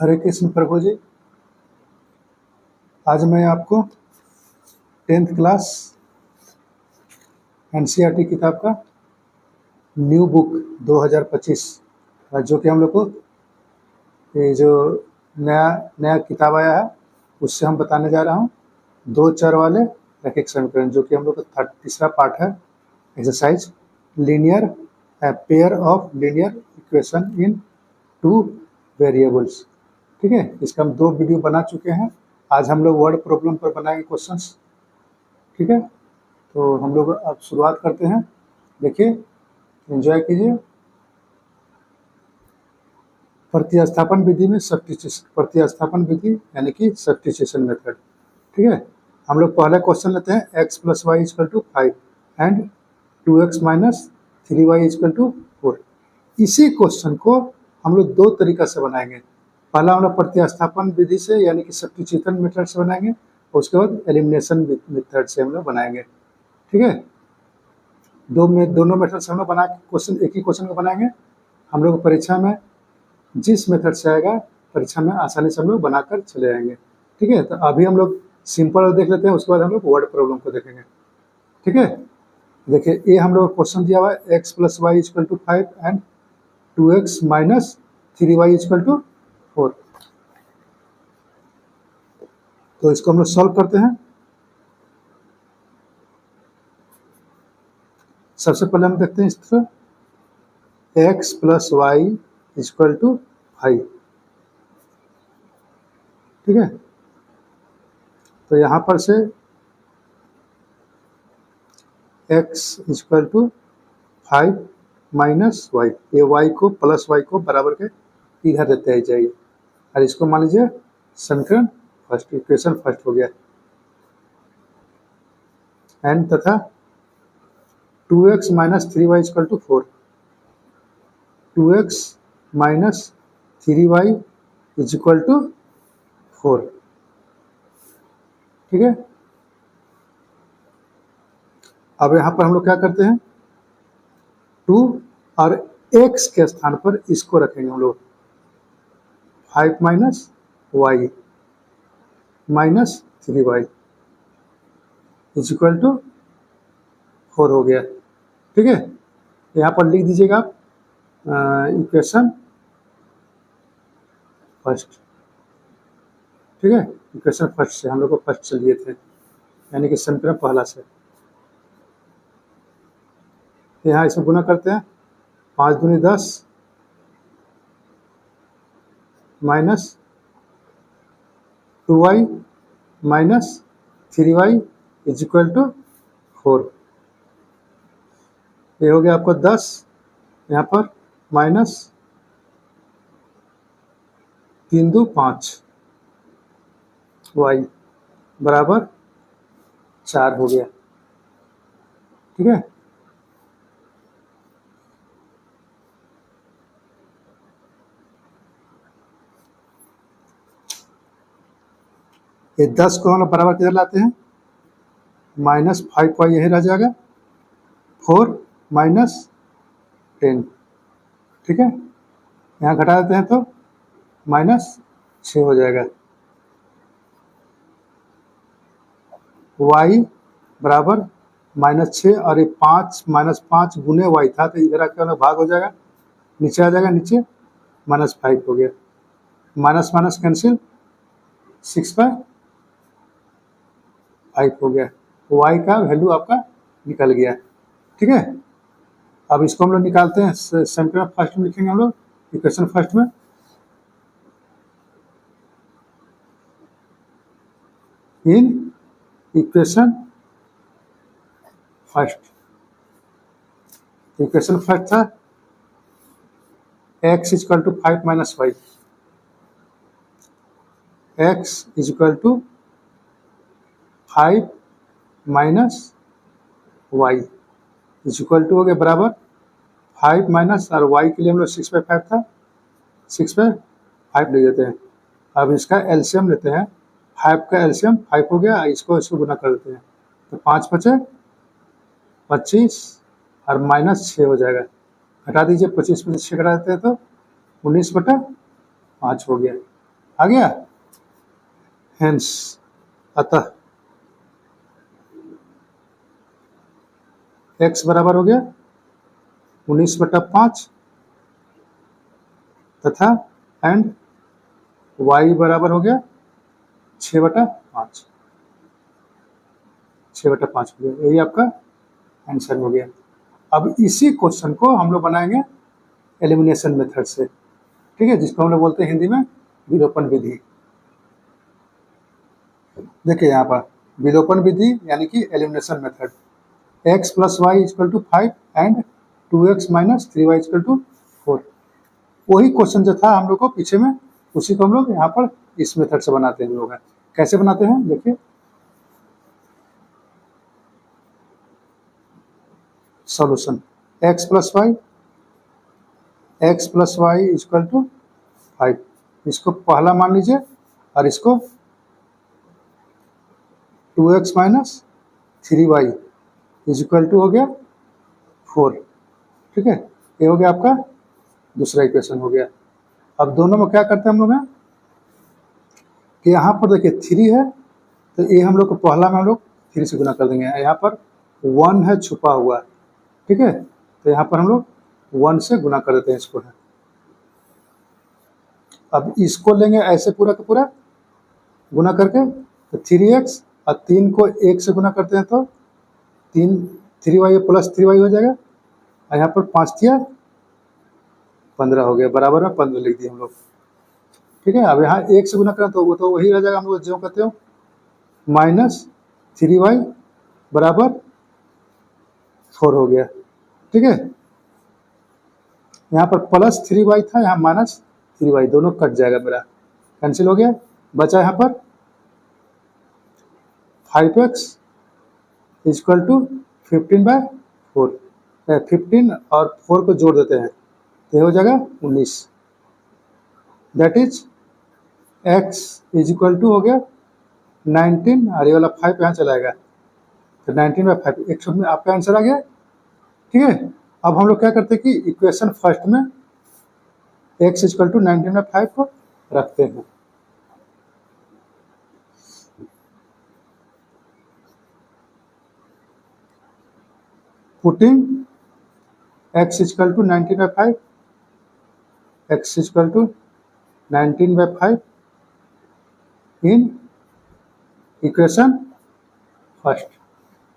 हरे कृष्ण प्रभु जी। आज मैं आपको 10th क्लास एनसीईआरटी किताब का न्यू बुक 2025 जो कि हम लोग को ये जो नया नया किताब आया है उससे हम बताने जा रहा हूँ। दो चर वाले एक एक समीकरण, जो कि हम लोग का तीसरा पार्ट है। Exercise linear pair of linear equation in two variables. ठीक है, इसका हम 2 वीडियो बना चुके हैं। आज हम लोग वर्ड प्रॉब्लम पर बनाएंगे क्वेश्चंस। ठीक है, तो हम लोग अब शुरुआत करते हैं। देखिए, एंजॉय कीजिए। प्रतिस्थापन विधि में प्रतिस्थापन विधि यानी कि सब्स्टिट्यूशन मेथड। ठीक है, हम लोग पहला क्वेश्चन लेते हैं x + y = 5 and 2x - 3y = 4। इसी क्वेश्चन को हम लोग 2 तरीका से बनाएंगे। पहला हम लोग प्रतिस्थापन विधि से यानी कि सब्स्टिट्यूशन मेथड से बनाएंगे, और उसके बाद एलिमिनेशन मेथड से हम लोग बनाएंगे। ठीक है, दोनों मेथड से हम लोग बना क्वेश्चन एक ही क्वेश्चन को बनाएंगे। हम लोग परीक्षा में जिस मेथड से आएगा परीक्षा में आसानी से हम लोग बनाकर चले जाएंगे। ठीक है, तो अभी हम लोग सिंपल देख लेते हैं, उसके बाद हम लोग वर्ड प्रॉब्लम को देखेंगे। ठीक है, देखिए ये हम लोग क्वेश्चन दिया हुआ है x + y = 5 and 2x - 3y = 4। तो इसको हम लोग सॉल्व करते हैं। सबसे पहले हम देखते हैं इस तरह x + y = 5। ठीक है, तो यहाँ पर से x = 5 - y, ये y को प्लस y को बराबर के इधर देते हैं जाइए, और इसको मान लीजिए समीकरण फर्स्ट, इक्वेशन फर्स्ट हो गया। एंड तथा 2x - 3y = 4, 2x - 3y = 4। ठीक है, अब यहाँ पर हम लोग क्या करते हैं, 2 और x के स्थान पर इसको रखेंगे हम लोग, 5 - y - 3y = 4 हो गया। ठीक है, यहाँ पर लिख दीजिएगा आप इक्वेशन फर्स्ट। ठीक है, इक्वेशन फर्स्ट से हम लोग को फर्स्ट से लिए थे, यानी कि समीकरण पहला से। यहाँ इसमें गुना करते हैं, 5 दूनी 10 माइनस 2y - 3y = 4। ये हो गया आपको 10, यहाँ पर माइनस 3 2 5 y बराबर 4 हो गया। ठीक है, ये 10 को हम लोग बराबर किधर लाते हैं, -5y यही रह जाएगा, 4 - 10। ठीक है, यहाँ घटा देते हैं तो -6 हो जाएगा। y बराबर -6, और ये 5 -5 गुने y था, तो इधर आके भाग हो जाएगा, नीचे आ जाएगा, नीचे -5 हो गया, माइनस माइनस कैंसिल, 6/5 हो गया। y का वैल्यू आपका निकल गया। ठीक है, अब इसको हम लोग निकालते हैं, समीकरण फर्स्ट में लिखेंगे हम लोग, इक्वेशन फर्स्ट में in equation first. Equation first था x = 5 - y, x = 5 - y हो गया बराबर 5 माइनस, और y के लिए हम लोग 6/5 था, 6/5 ले देते हैं। अब इसका एलसीएम लेते हैं, 5 का एलसीएम 5 हो गया, इसको गुना कर देते हैं, तो 5 × 5 = 25, और -6 हो जाएगा, घटा दीजिए, 25 में से 6 घटा देते हैं तो 19/5 हो गया। आ गया। हेंस अतः x बराबर हो गया 19/5 तथा एंड y बराबर हो गया 6/5 6/5 हो गया। यही आपका आंसर हो गया। अब इसी क्वेश्चन को हम लोग बनाएंगे एलिमिनेशन मेथड से, ठीक है, जिसको हम लोग बोलते हैं हिंदी में विलोपन विधि। देखिए यहाँ पर विलोपन विधि यानी कि elimination method, x + y = 5 and 2x - 3y = 4। वही क्वेश्चन जो था हम लोग को पीछे में, उसी को हम लोग यहाँ पर इस मेथड से बनाते हैं। हम लोग कैसे बनाते हैं देखिए। सॉल्यूशन x + y = 5, इसको पहला मान लीजिए और इसको 2x - 3y = हो गया 4, ठीक है। ये हो गया आपका दूसरा इक्वेशन हो गया। अब दोनों में क्या करते हैं हम लोग कि यहाँ पर देखिए 3 है तो ये हम लोग को पहला में हम लोग 3 से गुना कर देंगे। यहाँ पर 1 है छुपा हुआ, ठीक है, तो यहाँ पर हम लोग 1 से गुना कर देते हैं इसको। अब इसको लेंगे ऐसे पूरा का पूरा गुना करके, तो 3x और 3 को 1 से गुना करते हैं तो 3y + 3y हो जाएगा। और यहाँ पर 5 दिया 15 हो गया, बराबर में 15 लिख दिए हम लोग, ठीक है। अब यहाँ 1 से गुना करें तो वो तो वही रह जाएगा, हम लोग जो कहते हो -3y = 4 हो गया, ठीक है। यहाँ पर +3y था, यहाँ -3y, दोनों कट जाएगा, मेरा कैंसिल हो गया। बचा यहाँ पर 5x = 15/4, 15 और 4 को जोड़ देते हैं तो हो जाएगा 19। दैट इज x = हो गया 19 और ये वाला 5 यहाँ चलाएगा तो 19/5, 100 में आपका आंसर आ गया, ठीक है। अब हम लोग क्या करते हैं कि इक्वेशन फर्स्ट में x = 19/5 को रखते हैं। पुटिंग x = 19/5, x = 19/5 इन इक्वेशन फर्स्ट,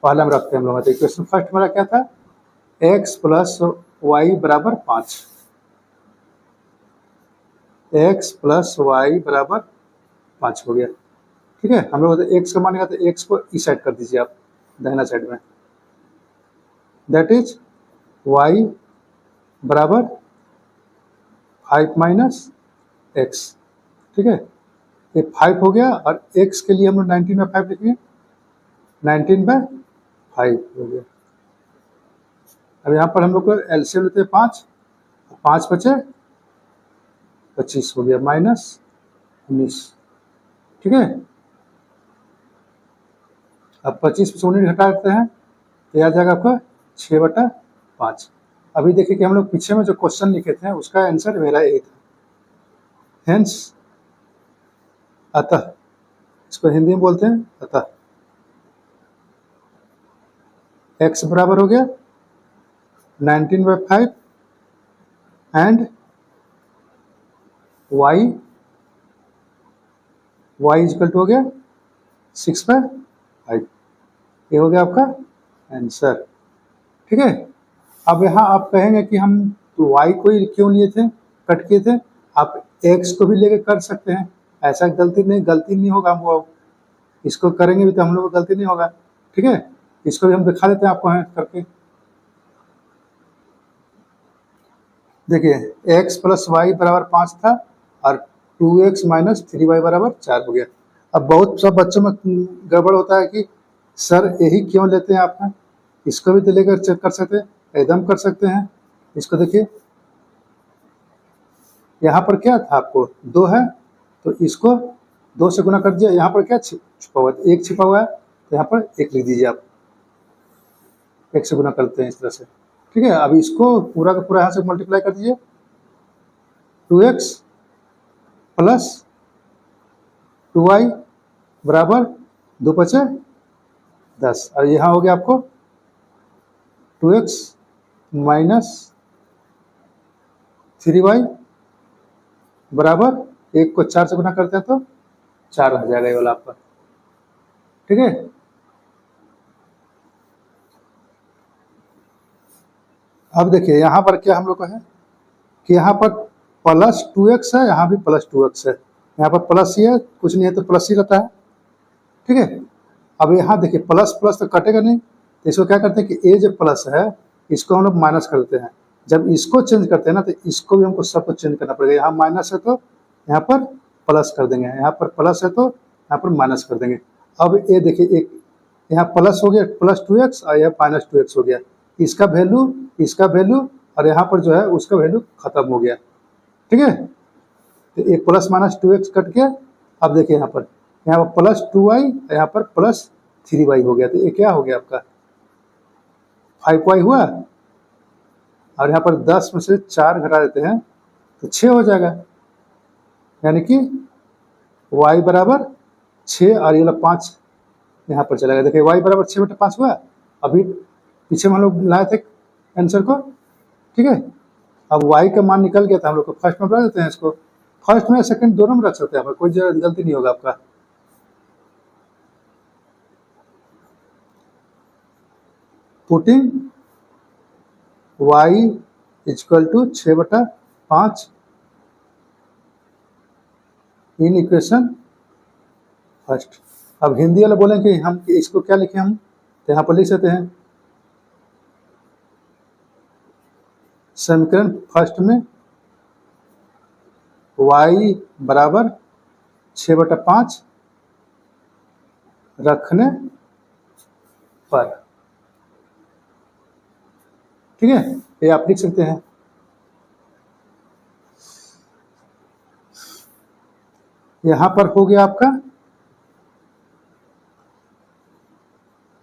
पहला में रखते हैं हम लोग। तो इक्वेशन फर्स्ट मेरा क्या था, x + y = 5, x + y = 5 हो गया, ठीक है। हम लोग x का मानेगा तो x को इस साइड कर दीजिए आप, दाहिना साइड में। दैट इज y = 5 - x, ठीक है। ये 5 हो गया और x के लिए हम लोग 19/5 लिखेंगे, 19/5 हो गया। अब यहाँ पर हम लोग को एलसीएम लेते हैं 5, 5 बचे 25 हो गया, -19, ठीक है। अब 25 से 19 घटा देते हैं तो आ जाएगा आपका 6/5। अभी देखिए कि हम लोग पीछे में जो क्वेश्चन लिखे थे उसका आंसर मेरा यही था, हेंस अतः, इसको हिंदी में बोलते हैं अतः। x बराबर हो गया 19/5 एंड y = हो गया 6/5, ये हो गया आपका आंसर, ठीक है। अब यहाँ आप कहेंगे कि हम तो y को ही क्यों लिए थे, कट किए थे, आप x को भी लेके कर सकते हैं, ऐसा गलती नहीं होगा। हम इसको करेंगे भी तो हम लोग को गलती नहीं होगा, ठीक है। इसको भी हम दिखा देते हैं आपको करके। देखिए x + y = 5 था और 2x - 3y = 4 हो गया। अब बहुत सब बच्चों में गड़बड़ होता है कि सर यही क्यों लेते हैं आप, इसको भी तो लेकर चेक कर सकते हैं, एकदम कर सकते हैं। इसको देखिए यहाँ पर क्या था, आपको 2 है तो इसको 2 से गुना कर दिया, यहाँ पर क्या छुपा हुआ है, 1 छिपा हुआ है तो यहाँ पर 1 लिख दीजिए आप, 1 से गुना करते हैं इस तरह से, ठीक है। अब इसको पूरा का पूरा यहाँ से मल्टीप्लाई कर दीजिए, 2x + 2y बराबर 2 पचे 10, और यहाँ हो गया आपको 2x माइनस 3y बराबर 1 को 4 से गुना करते हैं तो 4 आ जाएगा ये वाला आपका। ठीक है, अब देखिए यहाँ पर क्या हम लोग का है कि यहाँ पर प्लस 2x है, यहाँ भी प्लस 2x है, यहाँ पर प्लस ही है, कुछ नहीं है तो प्लस ही रहता है। ठीक है, अब यहाँ देखिए प्लस प्लस तो कटेगा नहीं, तो इसको क्या करते हैं कि ए जो प्लस है इसको हम लोग माइनस कर देते हैं। जब इसको चेंज करते हैं ना तो इसको भी हमको सबको चेंज करना पड़ेगा। यहाँ माइनस है तो यहाँ पर प्लस कर देंगे, यहाँ पर प्लस है तो यहाँ पर माइनस कर देंगे। अब ये देखिए एक यहाँ प्लस हो गया प्लस 2x और यह माइनस 2x हो गया, इसका वैल्यू और यहाँ पर जो है उसका वैल्यू खत्म हो गया। ठीक है, तो ये प्लस माइनस 2x कट गया। अब देखिए यहाँ पर प्लस 2y यहाँ पर प्लस 3y हो गया, तो ये क्या हो गया आपका 5y हुआ, और यहाँ पर 10 में से 4 घटा देते हैं तो 6 हो जाएगा, यानी कि y बराबर 6 और ये 5 यहाँ पर चला गया। देखिए y बराबर 6/5 हुआ, अभी पीछे में हम लोग लाए थे आंसर को। ठीक है, अब y का मान निकल गया था, हम लोग को फर्स्ट में बढ़ा देते हैं इसको, फर्स्ट में सेकंड दोनों में रख सकते हैं, कोई गलती नहीं होगा आपका। Putting y equal to 6/5 in equation first. अब हिंदी वाला बोलेंगे हम इसको क्या लिखे हम, तो यहाँ पर लिख सकते हैं समीकरण फर्स्ट में y बराबर 6/5 रखने पर। ठीक है, ये आप लिख सकते हैं। यहां पर हो गया आपका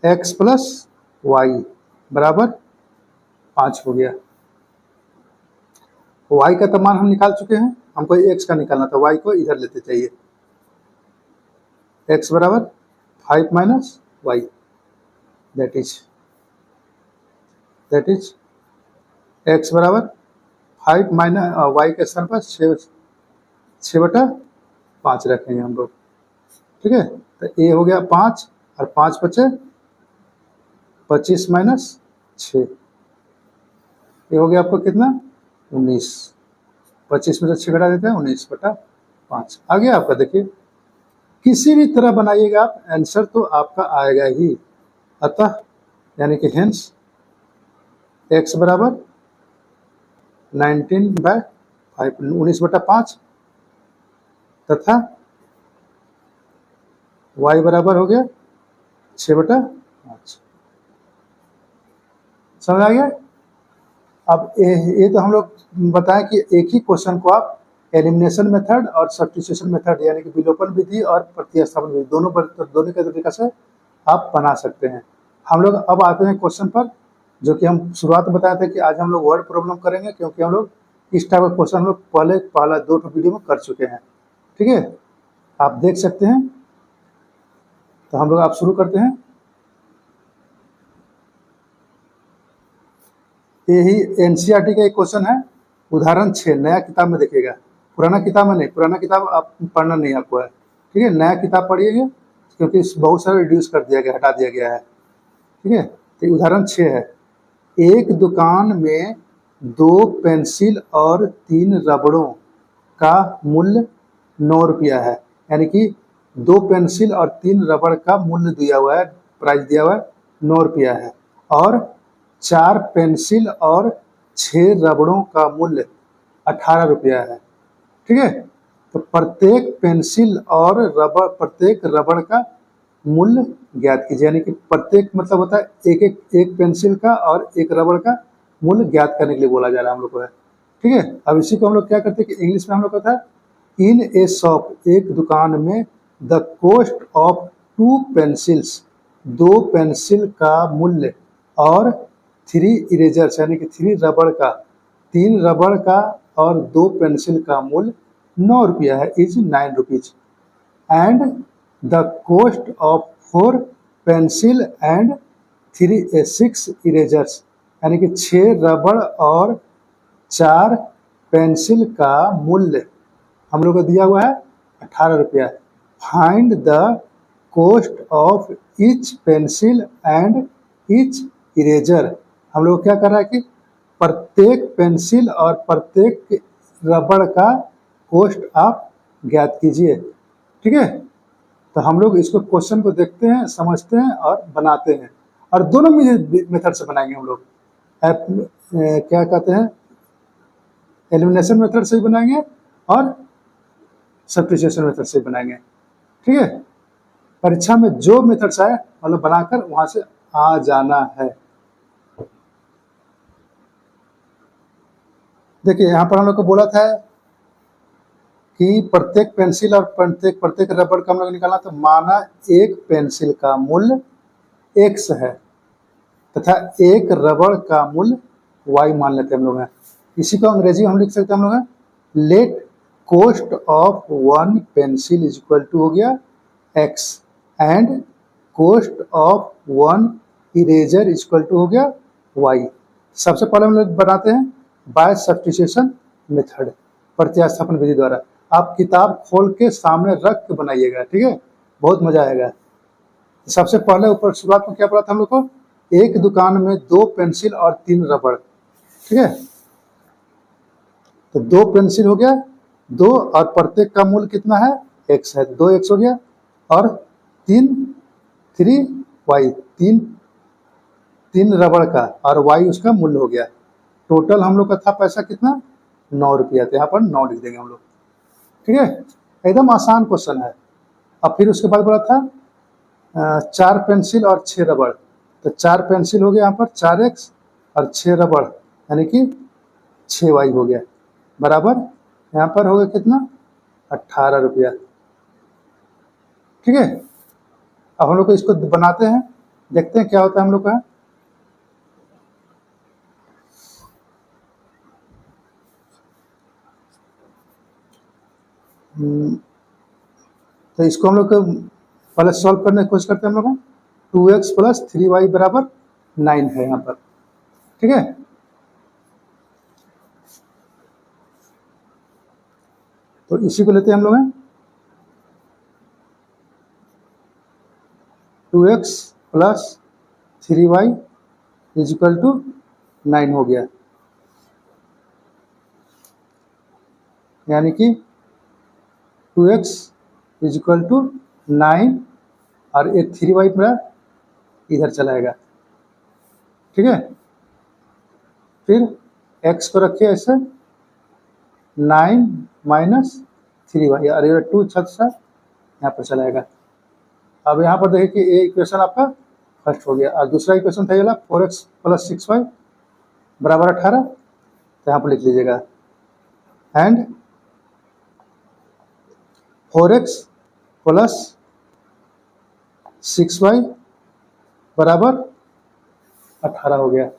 x प्लस वाई बराबर 5 हो गया। y का तो मान हम निकाल चुके हैं, हमको x का निकालना था, y को इधर लेते चाहिए। x बराबर 5 minus y that is x बराबर 5 माइनस वाई के स्थान पर 6/5 रखेंगे हम लोग। ठीक है, तो a हो गया 5 और 5 बचे 25 माइनस 6, ये हो गया आपको कितना 19। 25 में से 6 घटा देते हैं 19/5 आ गया आपका। देखिए किसी भी तरह बनाइएगा आप, आंसर तो आपका आएगा ही। अतः यानी कि हेंस x बराबर 19/5 तथा y बराबर हो गया 6/5। समझ आ गया। अब ये तो हम लोग बताएं कि एक ही क्वेश्चन को आप एलिमिनेशन मेथड और सब्स्टिट्यूशन मेथड यानी कि विलोपन विधि और प्रतिस्थापन विधि दोनों के तरीका से आप बना सकते हैं। हम लोग अब आते हैं क्वेश्चन पर, जो कि हम शुरुआत में बताए थे कि आज हम लोग वर्ड प्रॉब्लम करेंगे, क्योंकि हम लोग इस टाइप का क्वेश्चन हम लोग पहला 2 वीडियो में कर चुके हैं। ठीक है, आप देख सकते हैं। तो हम लोग आप शुरू करते हैं। यही एनसीईआरटी का एक क्वेश्चन है, उदाहरण 6, नया किताब में देखिएगा, पुराना किताब में नहीं, पुराना किताब आप पढ़ना नहीं आपको है। ठीक है, नया किताब पढ़िएगा, क्योंकि बहुत सारा रिड्यूस कर दिया गया, हटा दिया गया है। ठीक है, तो उदाहरण 6 है, एक दुकान में 2 पेंसिल और 3 रबड़ों का मूल्य 9 रुपया है। यानी कि 2 पेंसिल और 3 रबड़ का मूल्य दिया हुआ है, प्राइस दिया हुआ है 9 रुपया है, और 4 पेंसिल और 6 रबड़ों का मूल्य 18 रुपया है। ठीक है, तो प्रत्येक पेंसिल और प्रत्येक रबड़ का मूल्य ज्ञात कीजिए। यानी कि प्रत्येक मतलब होता है एक पेंसिल का और एक रबड़ का मूल्य ज्ञात करने के लिए बोला जा रहा है हम लोग को है। ठीक है, अब इसी को हम लोग क्या करते हैं कि इंग्लिश में हम लोग कहता है इन ए शॉप, एक दुकान में the cost of 2 pencils, 2 pencil का मूल्य और 3 इरेजर्स यानी कि 3 रबड़ का, 3 रबड़ का और 2 पेंसिल का मूल्य 9 रुपया है, is 9 rupees. And the cost of 4 pencil and 6 erasers, यानी कि 6 रबड़ और 4 पेंसिल का मूल्य हम लोग को दिया हुआ है 18 रुपया। Find the cost of each pencil and each eraser, हम लोग क्या कर रहा है कि प्रत्येक पेंसिल और प्रत्येक रबड़ का कॉस्ट आप ज्ञात कीजिए। ठीक है, तो हम लोग इसको क्वेश्चन को देखते हैं, समझते हैं और बनाते हैं, और दोनों मेथड से बनाएंगे हम लोग। क्या कहते हैं, एलिमिनेशन मेथड से भी बनाएंगे और सब्स्टिट्यूशन मेथड से बनाएंगे। ठीक है, परीक्षा में जो मेथड्स आए मतलब बनाकर वहां से आ जाना है। देखिए यहाँ पर हम लोग को बोला था कि प्रत्येक पेंसिल और प्रत्येक रबड़ का हम लोग निकालना, तो माना एक पेंसिल का मूल्य x है तथा एक रबड़ का मूल्य y मान लेते हैं हम लोग। इसी को अंग्रेजी में हम लिख सकते हैं हम लोग, let cost of 1 pencil is equal to हो गया x and cost of 1 eraser is equal to हो गया y। सबसे पहले हम लोग बनाते हैं बाय सब्स्टिट्यूशन मेथड, प्रतिस्थापन विधि द्वारा। आप किताब खोल के सामने रख के बनाइएगा, ठीक है, बहुत मजा आएगा। सबसे पहले ऊपर शुरुआत में क्या पढ़ा था हम लोग को, एक दुकान में 2 पेंसिल और 3 रबड़। ठीक है, तो 2 पेंसिल हो गया 2 और प्रत्येक का मूल्य कितना है x है, 2x हो गया, और 3y 3 रबड़ का और y उसका मूल्य हो गया। टोटल हम लोग का था पैसा कितना 9 रुपया, तो यहाँ पर 9 लिख देंगे हम लोग। ठीक है, एकदम आसान क्वेश्चन है। अब फिर उसके बाद बोला था 4 पेंसिल और 6 रबड़, तो 4 पेंसिल हो गया यहाँ पर 4x और 6 रबड़ यानी कि 6y हो गया, बराबर यहाँ पर हो गया कितना 18 रुपया। ठीक है, अब हम लोग को इसको बनाते हैं, देखते हैं क्या होता है हम लोग का। तो इसको हम लोग पहले सॉल्व करने की कोशिश करते हैं हम लोग। 2x प्लस 3y बराबर 9 है यहाँ पर। ठीक है, तो इसी को लेते हैं हम लोग 2x plus 3y is equal to 9 हो गया, यानी कि 2x इज इक्वल टू 9 और ये 3y मेरा इधर चलाएगा। ठीक है, फिर x को रखिए ऐसे 9 माइनस 3y और ये 2 छत से यहाँ पर चलाएगा। अब यहाँ पर देखिए कि ये इक्वेशन आपका फर्स्ट हो गया, और दूसरा इक्वेशन था ये 4x प्लस 6y बराबर 18, तो यहाँ पर लिख लीजिएगा, एंड 4x प्लस 6y बराबर 18 हो गया।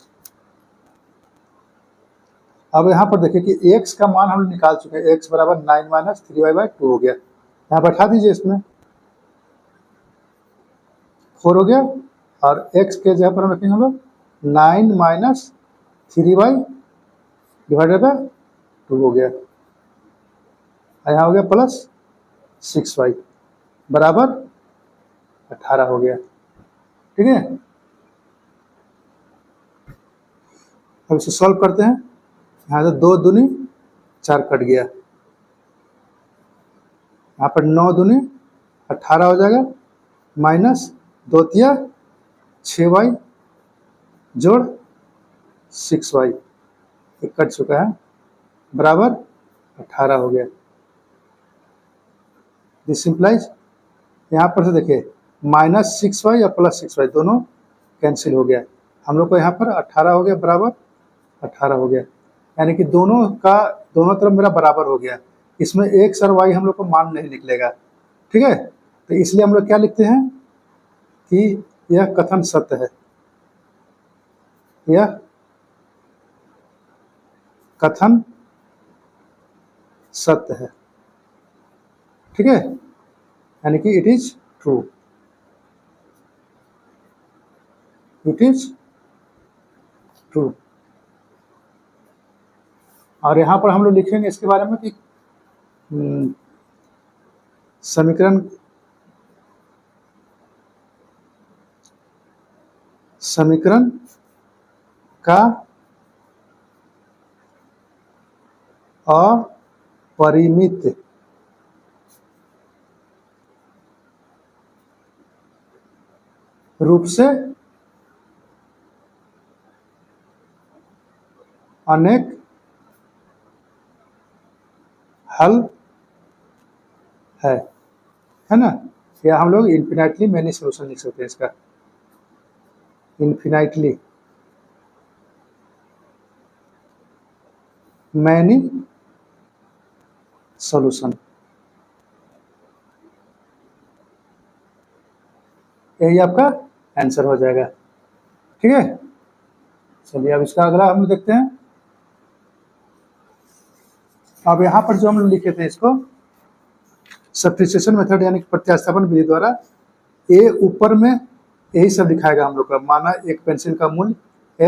अब यहाँ पर देखिए कि x का मान हम निकाल चुके हैं, x बराबर 9 माइनस 3y बाई 2 हो गया। यहाँ पर बैठा दीजिए, इसमें 4 हो गया, और x के जगह पर हम रखेंगे हम लोग 9 माइनस 3y डिवाइडेड बाय 2 हो गया, और यहाँ हो गया प्लस 6y बराबर 18 हो गया। ठीक है, अब इसे सॉल्व करते हैं। यहाँ से 2 दूनी 4 कट गया, यहाँ पर 9 दूनी 18 हो जाएगा, माइनस 2 तिया 6y जोड़ 6y, ये कट चुका है, बराबर 18 हो गया। दिस सिंप्लाइज, यहाँ पर से देखिए माइनस 6y और प्लस 6y दोनों कैंसिल हो गया, हम लोग को यहाँ पर 18 हो गया, बराबर 18 हो गया, यानी कि दोनों तरफ मेरा बराबर हो गया। इसमें x और y हम लोग को मान नहीं निकलेगा। ठीक है, तो इसलिए हम लोग क्या लिखते हैं कि यह कथन सत्य है, यह कथन सत्य है। ठीक है, यानी कि it is true, it is true. और यहाँ पर हम लोग लिखेंगे इसके बारे में कि समीकरण का अपरिमित रूप से अनेक हल है ना। या हम लोग इन्फिनाइटली मैनी सोल्यूशन लिख सकते हैं इसका, इन्फिनाइटली मैनी सॉल्यूशन, यही आपका आंसर हो जाएगा। ठीक है, चलिए अब इसका अगला हम देखते हैं। अब यहाँ पर जो हम लोग लिखे थे इसको सब्स्टिट्यूशन मेथड यानी कि प्रत्यास्थापन विधि द्वारा, ए ऊपर में यही सब दिखाएगा हम लोग का। माना एक पेंसिल का मूल्य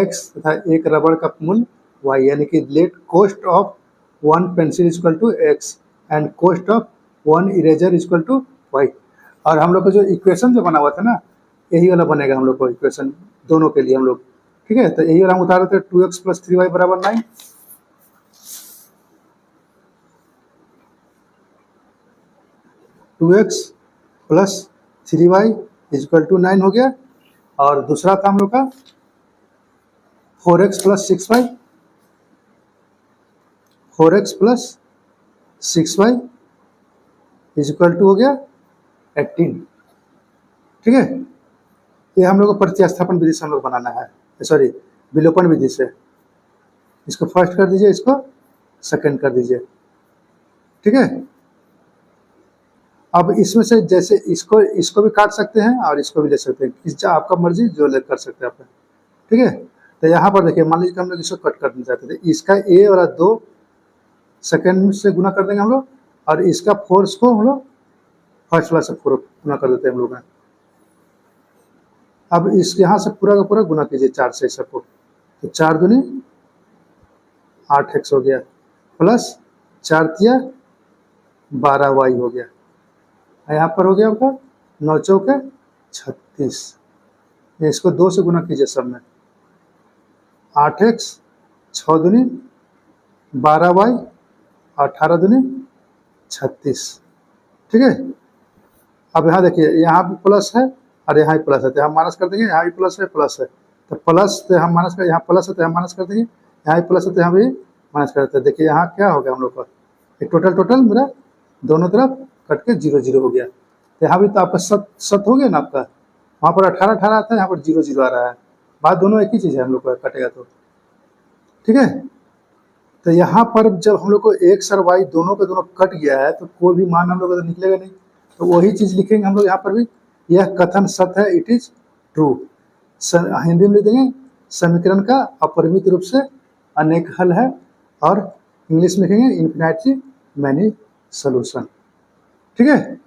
x तथा एक रबड़ का मूल्य y, यानी कि let cost of one pencil equal to x and cost of one eraser equal to y। और हम लोग का जो इक्वेशन जो बना हुआ था ना, यही वाला बनेगा हम लोग को इक्वेशन दोनों के लिए हम लोग। ठीक है, तो यही वाला हम उतार देते हैं, 2x + 3y = 9। 2x + 3y = 9 हो गया। और दूसरा था हम लोग का 4x + 6y, 4x + 6y = हो गया 18। ठीक है, ये हम लोग को प्रत्यास्थापन विधि से हम लोग बनाना है, सॉरी विलोपन विधि से। इसको फर्स्ट कर दीजिए, इसको सेकंड कर दीजिए। ठीक है, अब इसमें से जैसे इसको भी काट सकते हैं और इसको भी ले सकते हैं, किस आपका मर्जी जो ले कर सकते हैं आप। ठीक है, तो यहाँ पर देखिए, मान लीजिए हम लोग इसको कट करना चाहते थे, इसका ए वाला 2 सेकंड से गुना कर देंगे हम लोग, और इसका फोर्स को हम लोग फर्स्ट वाला से गुना कर देते हैं हम लोग। अब इस यहाँ से पूरा का पूरा गुना कीजिए 4 से सबको, तो 4 दूनी 8x हो गया, प्लस 4 तिया 12y हो गया। यहाँ पर हो गया आपका 9 चौके 36। इसको 2 से गुना कीजिए सब में, 8x 6 दूनी 12y 18 दूनी 36। ठीक है, अब यहाँ देखिए, यहाँ भी प्लस है और यहाँ भी प्लस है, तो हम माइनस कर देंगे। यहाँ भी प्लस है, प्लस है, तो प्लस तो हम माइनस कर, यहाँ प्लस है तो हम माइनस कर देंगे। यहाँ भी प्लस है तो यहाँ भी माइनस कर देते हैं। देखिए यहाँ क्या हो गया हम लोग का, एक टोटल मेरा दोनों तरफ कट के 0 0 हो गया। तो यहाँ भी तो आपका 7 हो गया ना आपका, वहाँ पर 18 18 आता है, यहाँ पर 0 0 आ रहा है। बात दोनों एक ही चीज़ है हम लोग का, कटेगा तो। ठीक है, तो यहाँ पर जब हम लोग को x और y दोनों के दोनों कट गया है, तो कोई भी मान हम लोग को तो निकलेगा नहीं। तो वही चीज़ लिखेंगे हम लोग यहाँ पर भी, यह कथन सत्य है, इट इज ट्रू। हिंदी में लिख देंगे, समीकरण का अपरिमित रूप से अनेक हल है, और इंग्लिश में लिखेंगे इन्फिनाइटली मैनी सॉल्यूशन। ठीक है,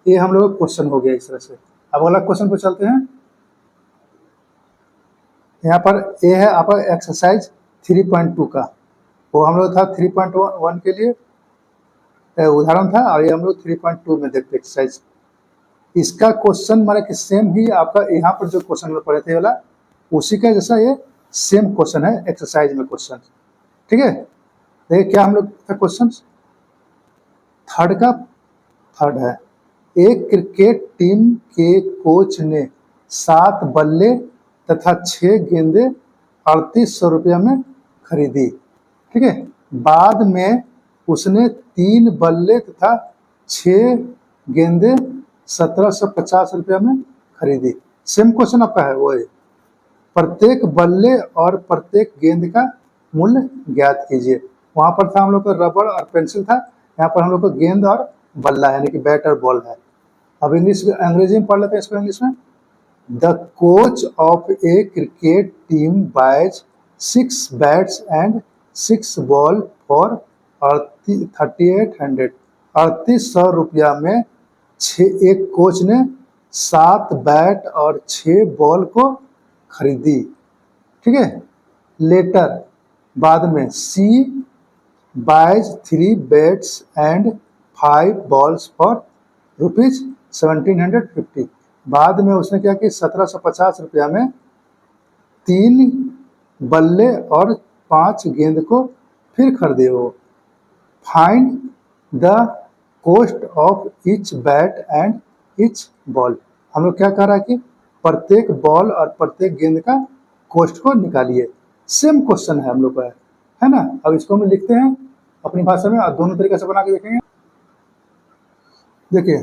ये हम लोग क्वेश्चन हो गया इस तरह से। अब अगला क्वेश्चन पर चलते हैं। यहाँ पर ए है आपका एक्सरसाइज 3.2 का, वो हम लोग था 3.1 के लिए उदाहरण था, और ये हम लोग 3.2 में देखते एक्सरसाइज। इसका क्वेश्चन माने कि सेम ही आपका यहाँ पर जो क्वेश्चन पढ़े थे वाला, उसी का जैसा ये सेम क्वेश्चन है एक्सरसाइज में क्वेश्चन। ठीक है, देखिए क्या हम लोग का क्वेश्चन थर्ड है। एक क्रिकेट टीम के कोच ने 7 बल्ले तथा 6 गेंदे 3800 रुपया में खरीदी। ठीक है, बाद में उसने 3 बल्ले तथा 6 गेंदे 1750 रुपया में खरीदी। सेम क्वेश्चन आपका है वो है, प्रत्येक बल्ले और प्रत्येक गेंद का मूल्य ज्ञात कीजिए। वहां पर था हम लोग को रबड़ और पेंसिल था, यहाँ पर हम लोग को गेंद और बल्ला यानी कि बैट और बॉल है। अब अंग्रेजी में पढ़ लेते हैं इसको इंग्लिश में। The coach of a cricket team buys 6 bats and 6 ball for 3800 रुपया में एक कोच ने 7 बैट और 6 बॉल को खरीदी, ठीक है। लेटर, बाद में, she buys 3 bats and 5 balls for ₹1750। बाद में उसने क्या कि 1750 रुपया में 3 बल्ले और 5 गेंद को फिर खरीदे वो। Find the cost of each bat and each ball. हम लोग क्या कह रहा है कि प्रत्येक बॉल और प्रत्येक गेंद का कॉस्ट को निकालिए। सेम क्वेश्चन है हम लोग का, है ना। अब इसको हम लिखते हैं अपनी भाषा में और दोनों तरीके से बना के देखेंगे। देखिए,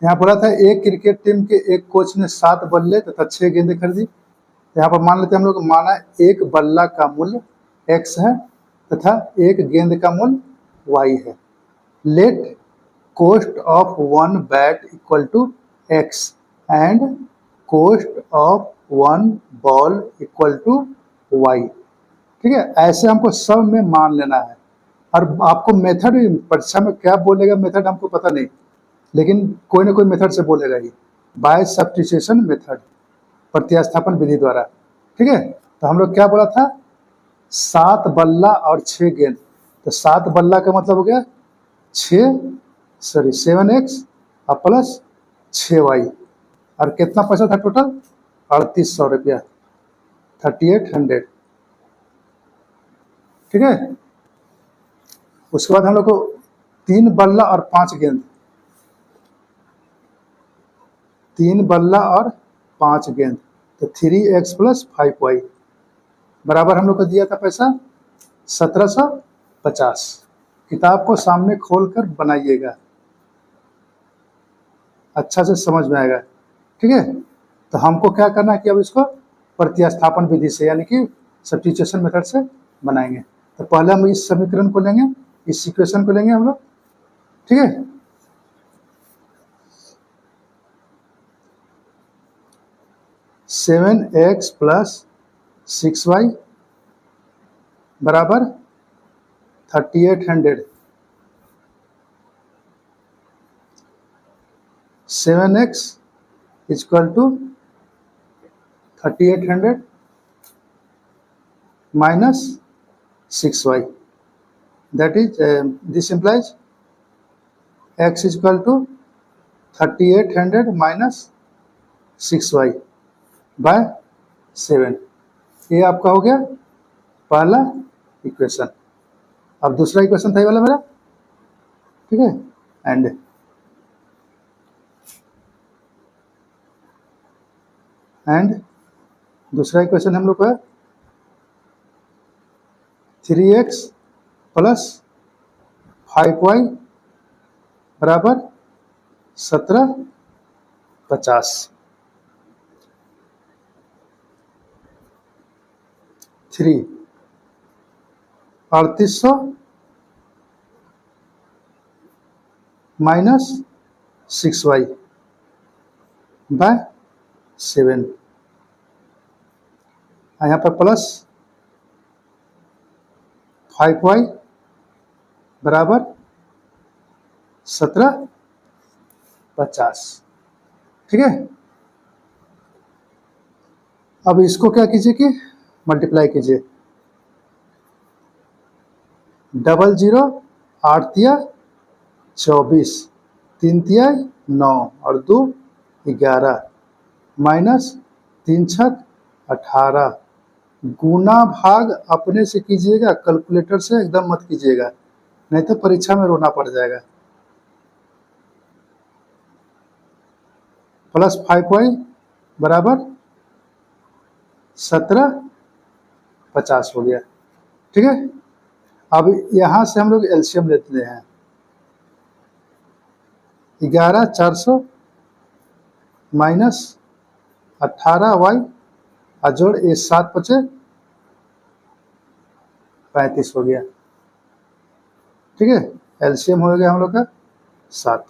यहाँ बोला था एक क्रिकेट टीम के एक कोच ने 7 बल्ले तथा 6 गेंदें खरीदी। यहाँ पर मान लेते हैं हम लोग, माना एक बल्ला का मूल्य x है तथा एक गेंद का मूल्य y है। Let cost of 1 bat equal to x and cost of 1 ball equal to y, ठीक है। ऐसे हमको सब में मान लेना है। और आपको मेथड परीक्षा में क्या बोलेगा, मेथड हमको पता नहीं, लेकिन कोई ना कोई मेथड से बोलेगा ही। बाय सब्स्टिट्यूशन मेथड, प्रतिस्थापन विधि द्वारा, ठीक है। तो हम लोग क्या बोला था, 7 बल्ला और 6 गेंद। तो 7 बल्ला का मतलब हो गया 7x और प्लस 6y, और कितना पैसा था टोटल, 3800 रुपया, 3800, ठीक है। उसके बाद हम लोग को 3 बल्ला और 5 गेंद, 3 बल्ला और 5 गेंद, तो 3x प्लस 5y बराबर हम लोग को दिया था पैसा 1750। किताब को सामने खोलकर बनाइएगा, अच्छा से समझ में आएगा, ठीक है। तो हमको क्या करना है कि अब इसको प्रतिस्थापन विधि से यानी कि सब्स्टिट्यूशन मेथड से बनाएंगे। तो पहले हम इस समीकरण को लेंगे, इस इक्वेशन को लेंगे हम लोग, ठीक है। सेवन एक्स प्लस 6y बराबर 3800। 7x equal to 3800 minus 6y, that is this implies x equal to 3800 minus 6y by 7। ये आपका हो गया पहला इक्वेशन। अब दूसरा इक्वेशन था ये वाला मेरा, ठीक है। एंड दूसरा इक्वेशन हम लोग का 3x प्लस 5y बराबर 1750। 3800 माइनस 6y बाय 7, यहाँ पर प्लस 5y बराबर 1750, ठीक है। अब इसको क्या कीजिए कि मल्टीप्लाई कीजिए, 00 8 तिया 24, 3 तिया 9 और 2 11 माइनस 3 छक 18। गुना भाग अपने से कीजिएगा, कैलकुलेटर से एकदम मत कीजिएगा, नहीं तो परीक्षा में रोना पड़ जाएगा। प्लस 5y बराबर 1750 हो गया, ठीक है। अब यहाँ से हम लोग एलसीएम लेते हैं, 11400 माइनस 18y और जोड़ ये 7 बचे 35 हो गया, ठीक है। एलसीएम हो गया हम लोग का 7,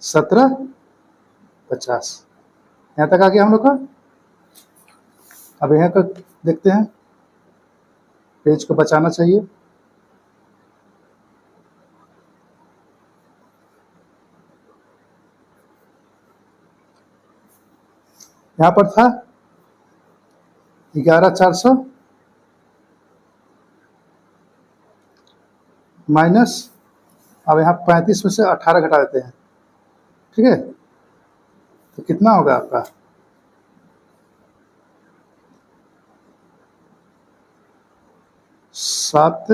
1750, यहाँ तक आ गया हम लोग का। अब यहाँ का देखते हैं, पेज को बचाना चाहिए। यहाँ पर था 11,400 माइनस, अब यहाँ 35 में से 18 घटा देते हैं, ठीक है, तो कितना होगा आपका 7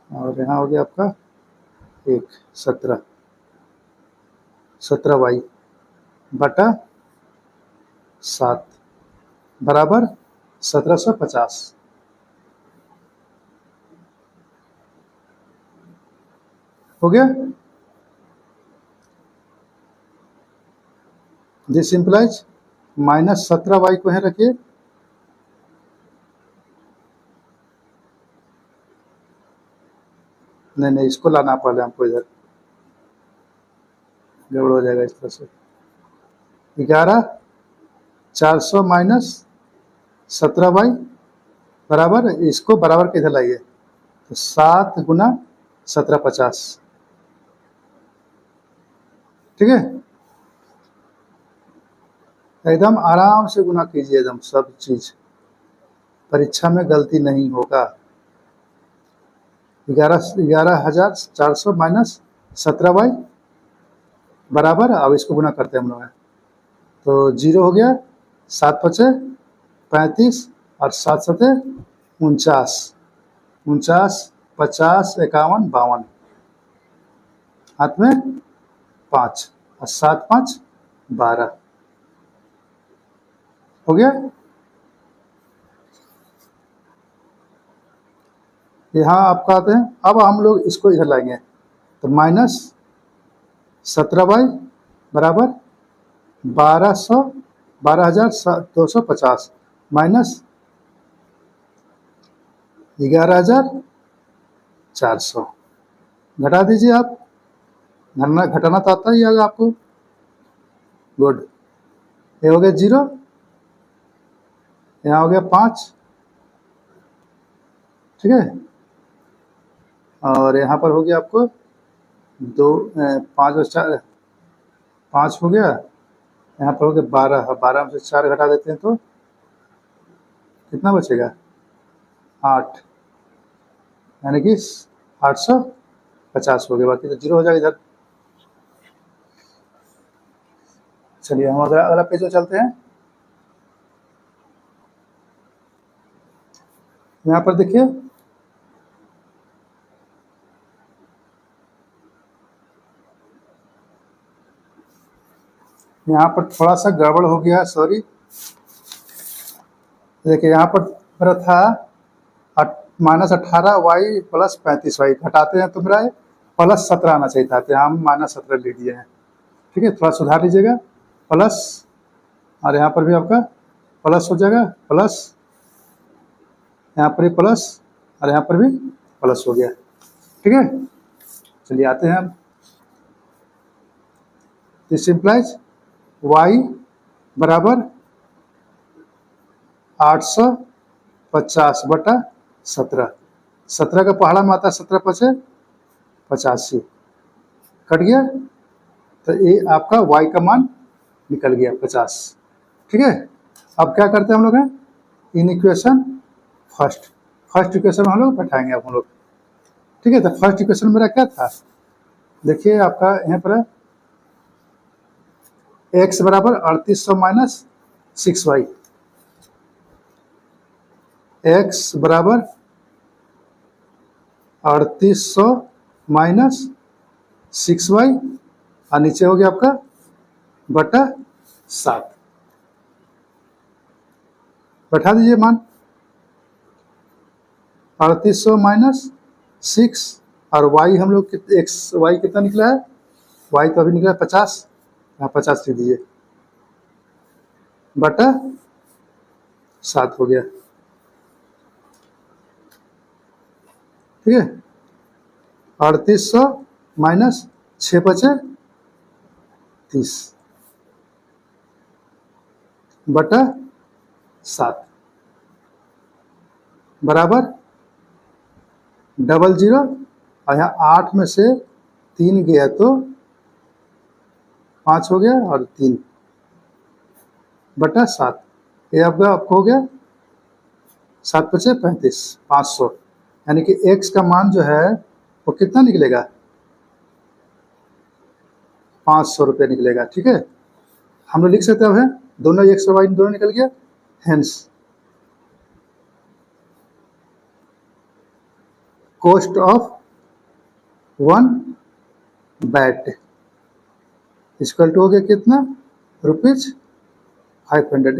और यहाँ हो गया आपका 17 वाई बटा 7 बराबर 1750। हो गया। दिस इम्प्लाइज -17 वाई को यहाँ रखिए, नहीं इसको लाना पहले हमको, इधर गड़बड़ हो जाएगा इस तरह से। 11,400 माइनस 17 वाई बराबर, इसको बराबर के इधर लाइए, तो 7 गुना 1750, ठीक है। एकदम आराम से गुना कीजिए, एकदम सब चीज, परीक्षा में गलती नहीं होगा। 11,400 माइनस 17 वाई बराबर, अब इसको गुना करते हैं हम लोग, तो 0 हो गया, 7 पचे 35 और 7 सते 49, 50, 51, 52, हाथ में 5 और 7 5 12, हो गया। यहाँ आपका आते हैं, अब हम लोग इसको इधर लाएंगे, तो -17 वाई बराबर 12,250 माइनस 11,400, घटा दीजिए आप, घटाना तो आता ही है आपको, गुड। ये हो गया 0, यहाँ हो गया 5, ठीक है, और यहाँ पर हो गया आपको 2 5 और 4 5 हो गया, यहाँ पर हो गया 12, 12 में से 4 घटा देते हैं तो कितना बचेगा 8, यानी कि 850 हो गया, बाकी तो 0 हो जाएगा इधर। चलिए हम अगला पेज में चलते हैं। यहाँ पर देखिए, यहाँ पर थोड़ा सा गड़बड़ हो गया, सॉरी। देखिए यहाँ पर मेरा था -18 वाई प्लस 35 वाई, घटाते हैं तो मेरा +17 आना चाहिए था, तो हम -17 ले दिए हैं, ठीक है, थोड़ा सुधार लीजिएगा, प्लस, और यहाँ पर भी आपका प्लस हो जाएगा, प्लस, यहाँ पर भी प्लस, और यहाँ पर भी प्लस हो गया, ठीक है। चलिए आते हैं हम, दिस इम्प्लाइज y बराबर 850 बटा 17, 17 का पहाड़ा में आता है 17 पचे 85, कट गया, तो ये आपका y का मान निकल गया 50, ठीक है। अब क्या करते हैं हम लोग हैं, इन इक्वेशन फर्स्ट इक्वेशन हम लोग बैठाएंगे अब हम लोग, ठीक है। तो फर्स्ट इक्वेशन मेरा क्या था, देखिए आपका यहाँ पर x बराबर 3800 माइनस 6y, x बराबर 3800 माइनस 6y, और नीचे हो गया आपका बटा 7, बैठा दीजिए मान, 3800 माइनस 6 और y हम लोग y कितना निकला है, y तो अभी निकला है 50, यहाँ 50 लिख दीजिए, बटा 7 हो गया, ठीक है। 3800 माइनस 6 बचे 30 बटा 7 बराबर 00, और यहाँ 8 में से 3 गया तो 5 हो गया, और 3 बटा 7, ये आपको हो गया 7 पचे 35, 500, यानी कि x का मान जो है वो कितना निकलेगा, 500 रुपये निकलेगा। ठीक है, हम लोग लिख सकते हैं दोनों x और y दोनों निकल गया, hence cost of 1 bat equal to हो गया कितना, ₹500।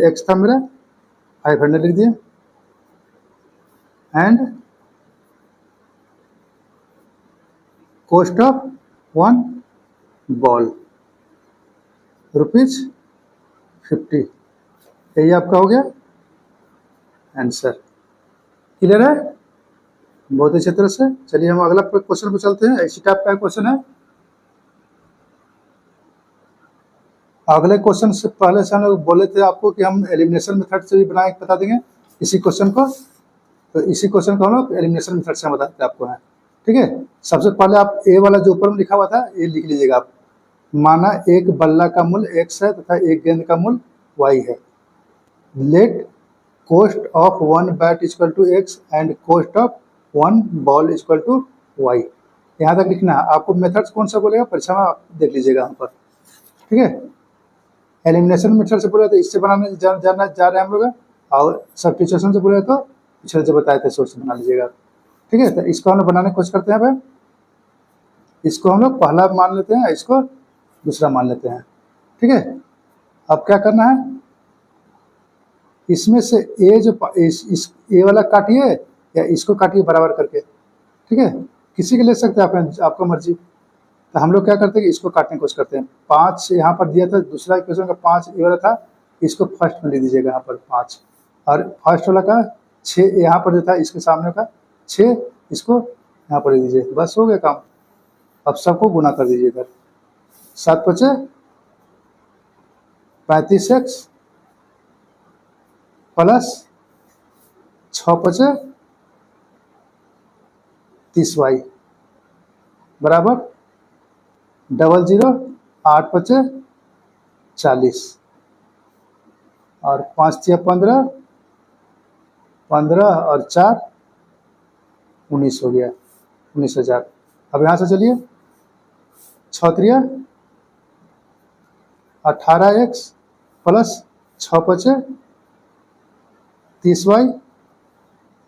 x था मेरा 500 लिख दिया, एंड कॉस्ट ऑफ 1 बॉल ₹50। यही आपका हो गया आंसर। क्लियर है, बहुत अच्छी तरह से। चलिए हम अगला क्वेश्चन पे चलते हैं। इसी टाइप का क्वेश्चन है। अगले क्वेश्चन से पहले से हम लोग बोले थे आपको कि हम एलिमिनेशन मेथड से भी बना के बता देंगे इसी क्वेश्चन को, तो इसी क्वेश्चन को हम लोग एलिमिनेशन मेथड से बताते आपको है। ठीक है, सबसे पहले आप ए वाला जो ऊपर में लिखा हुआ था ये लिख लीजिएगा आप। माना एक बल्ला का मूल्य x है तथा एक गेंद का मूल्य y है। Let cost of 1 bat equal to x and cost of 1 ball equal to y। यहाँ तक लिखना है आपको। मेथड्स कौन सा बोलेगा परीक्षा में आप देख लीजिएगा यहाँ पर। ठीक है, एलिमिनेशन मेथड से बोले तो इससे बनाने जानना जा रहे हैं हम लोग, और सब्स्टिट्यूशन से बोले तो पिछले जो बताए थे सोच बना लीजिएगा। ठीक है, तो इसको हम लोग बनाने की कोशिश करते हैं। भाई इसको हम लोग पहला मान लेते हैं, इसको दूसरा मान लेते हैं। ठीक है, अब क्या करना है, इसमें से ए जो इस ए वाला काटिए या इसको काटिए बराबर करके। ठीक है, किसी के ले सकते हैं आप, आपका मर्जी। तो हम लोग क्या करते हैं कि इसको काटने की कोशिश करते हैं। 5 यहाँ पर दिया था, दूसरा इक्वेशन का 5 ये वाला था, इसको फर्स्ट में ले दीजिएगा यहाँ पर 5, और फर्स्ट वाला का 6 यहाँ पर जो था इसके सामने का 6, इसको यहाँ पर ले दीजिए। बस हो गया काम। अब सबको गुना कर दीजिए इधर। 7 पचे 35x प्लस 6 पचे 30y बराबर 00 8 पचे 40 और 5 तिया 15, 15 और 4 19 हो गया, 19,000। अब यहाँ से चलिए 6 त्रिया 18x प्लस 6 पचे 30y,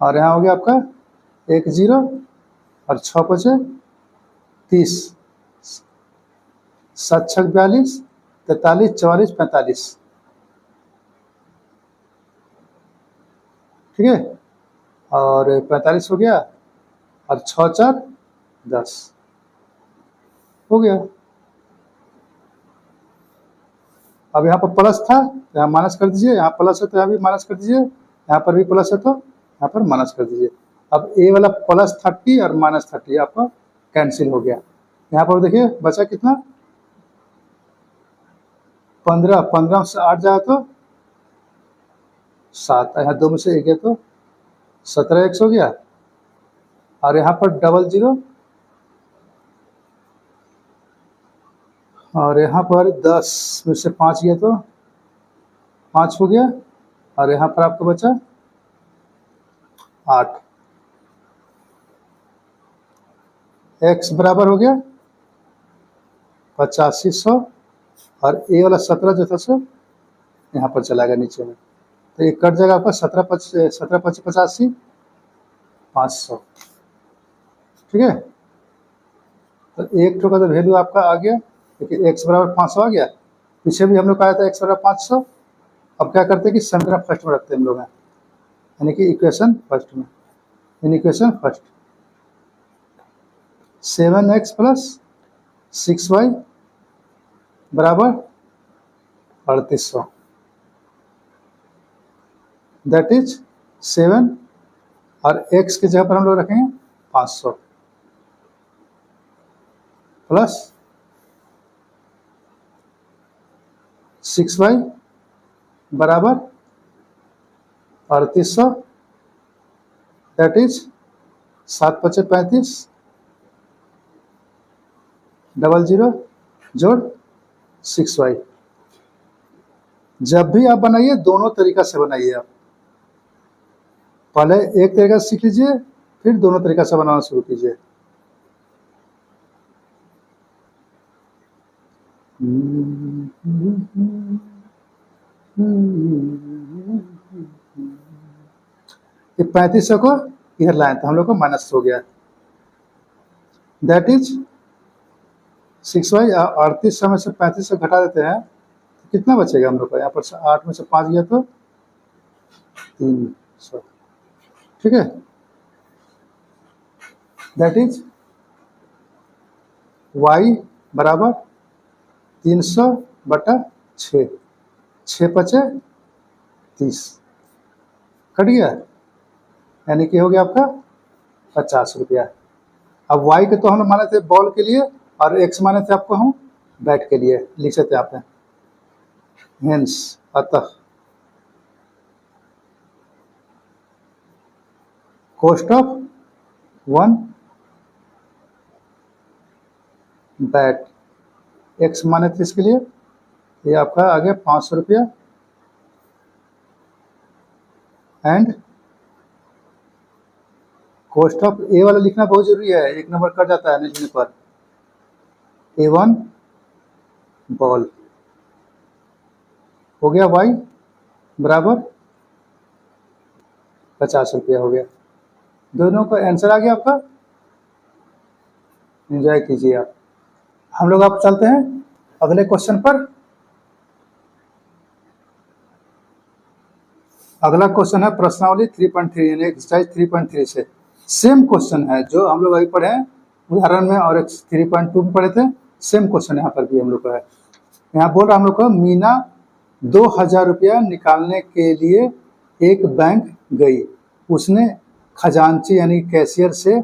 और यहाँ हो गया आपका 10 और 6 पचे 30, 7 छक 42, 43 44 45। ठीक है, और 45 हो गया, और 6 4 10 हो गया। अब यहाँ पर प्लस था तो यहाँ माइनस कर दीजिए, यहाँ प्लस है तो यहाँ भी माइनस कर दीजिए, यहाँ पर भी प्लस है तो यहाँ पर माइनस कर दीजिए। अब ए वाला +30 और -30 आपका कैंसिल हो गया। यहाँ पर देखिए बचा कितना, 15, 15 से 8 जाए तो 7, यहाँ 2 में से 1 है तो 17x हो गया, और यहाँ पर 00, और यहाँ पर 10 में से 5 गया तो 5 हो गया, और यहाँ पर आपको बचा 8। x बराबर हो गया 8500, और ए वाला 17 जो था सो यहाँ पर चला गया नीचे में, तो ये कट जाएगा आपका 17 5 85 500। ठीक है, तो एक का तो वैल्यू आपका आ गया, क्योंकि x बराबर 500 आ गया। पीछे भी हम लोग कहा था x बराबर 500। अब क्या करते हैं कि समीकरण फर्स्ट में रखते हैं हम लोग, यानी कि इक्वेशन फर्स्ट में। In equation first 7x plus 6y बराबर 3800, दैट इज 7, और x की जगह पर हम लोग रखेंगे 500 प्लस 6y बराबर 3800, दैट इज 7 पचे 35, 00 जोड़ 6y जब भी आप बनाइए दोनों तरीका से बनाइए। आप पहले एक तरीका से सीख लीजिए, फिर दोनों तरीका से बनाना शुरू कीजिए। ये 3500 को इधर लाए तो हम लोग को माइनस हो गया, दैट इज 6y। 3800 में से 3500 घटा देते हैं तो कितना बचेगा हम लोग को? यहाँ पर 8 में से 5 गया तो 300, ठीक है। दैट इज y बराबर 300/6, 6 पचे 30, कट गया, यानी कि हो गया आपका 50 रुपया। अब y के तो हम माने थे बॉल के लिए और x माने थे आपको हम बैट के लिए, लिख सकते हैं आप। हेंस अतः कॉस्ट ऑफ 1 बैट, x माने थे इसके लिए, ये आपका आ गया 500 रुपया। एंड कॉस्ट ऑफ ए वाला लिखना बहुत जरूरी है, एक नंबर कट जाता है लिखने पर। A1 बॉल हो गया y बराबर 50 रुपया हो गया। दोनों का आंसर आ गया आपका, एंजॉय कीजिए आप। हम लोग आप चलते हैं अगले क्वेश्चन पर। अगला क्वेश्चन है प्रश्नावली 3.3 यानी एक्सरसाइज 3.3 से सेम क्वेश्चन है जो हम लोग अभी पढ़े हैं उदाहरण में और 3.2 में पढ़े थे। सेम क्वेश्चन यहाँ पर भी हम लोग का है। यहाँ बोल रहा हम लोग को मीना 2000 रुपया निकालने के लिए एक बैंक गई। उसने खजांची यानी कैशियर से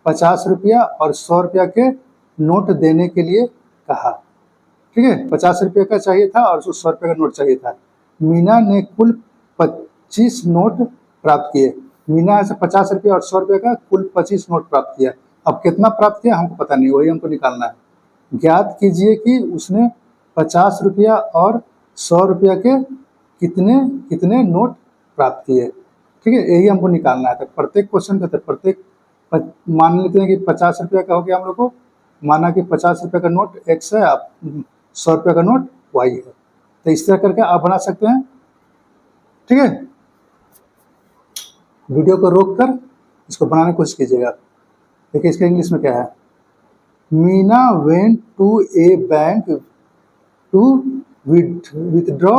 50 रुपया और 100 रुपया के नोट देने के लिए कहा। ठीक है, 50 रुपये का चाहिए था और 100 रुपये का नोट चाहिए था। मीना ने कुल 25 नोट प्राप्त किए। मीना से 50 रुपये और 100 रुपये का कुल 25 नोट प्राप्त किया। अब कितना प्राप्त किया हमको पता नहीं, वही हमको निकालना है। ज्ञात कीजिए कि उसने 50 रुपया और 100 रुपया के कितने कितने नोट प्राप्त किए। ठीक है, यही हमको निकालना है। तो प्रत्येक क्वेश्चन का प्रत्येक मान लेते हैं कि 50 रुपया का हो गया हम लोग को, माना कि 50 रुपये का नोट x है, 100 रुपये का नोट y है। तो इस तरह करके आप बना सकते हैं। ठीक है, वीडियो को रोक कर इसको बनाने की कोशिश कीजिएगा। देखिए इसका इंग्लिश में क्या है। Meena went to a bank to withdraw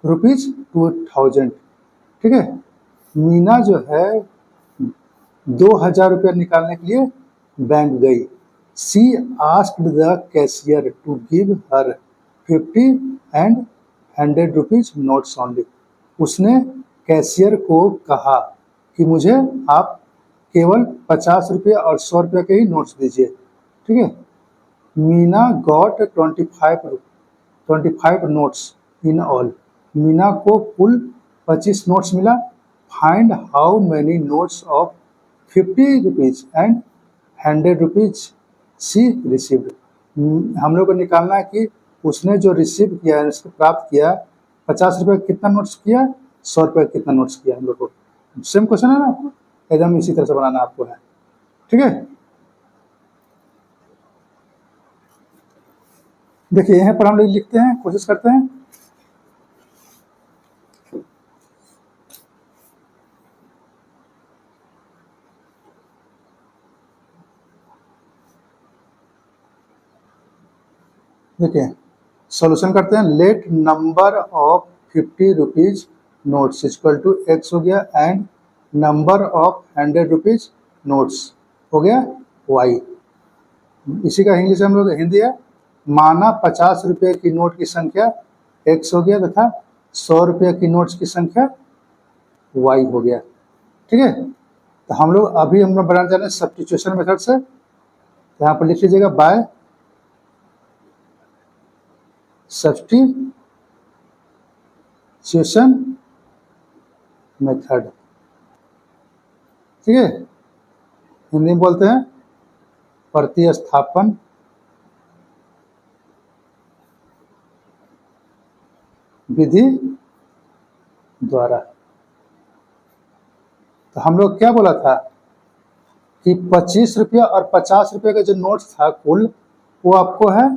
₹2000। ठीक है, मीना जो है 2000 रुपया निकालने के लिए बैंक गई। She asked the cashier to give her 50 and 100 rupees notes only. उसने कैशियर को कहा कि मुझे आप केवल 50 रुपया और 100 रुपया के ही नोट्स दीजिए। ठीक है, Meena got 25 notes in all. Meena को कुल 25 नोट्स मिला। Find how many notes of 50 rupees and 100 rupees she received. हम लोग को निकालना है कि उसने जो रिसीव किया है, उसको प्राप्त किया, 50 रुपये कितना नोट्स किया, 100 रुपये कितना नोट्स किया। हम लोग को सेम क्वेश्चन है ना, आपको एकदम इसी तरह से बनाना आपको है। ठीक है, देखिए यहाँ पर हम लोग लिखते हैं, कोशिश करते हैं। देखिए सॉल्यूशन करते हैं। Let number of 50 rupees notes equal to x हो गया and number of 100 rupees notes हो गया y। इसी का इंग्लिश हम लोग हिंदी है। माना 50 रुपये की नोट की संख्या x हो गया तथा 100 रुपये की नोट्स की संख्या y हो गया। ठीक है, तो हम लोग अभी हम लोग बनाने जा रहे हैं सब्स्टिट्यूशन मेथड से। यहाँ पर लिख लीजिएगा बाय सब्स्टिट्यूशन मेथड। ठीक है, हिंदी में बोलते हैं प्रतिस्थापन विधि द्वारा। तो हम लोग क्या बोला था कि 25 रुपया और 50 रुपये का जो नोट था कुल, वो आपको है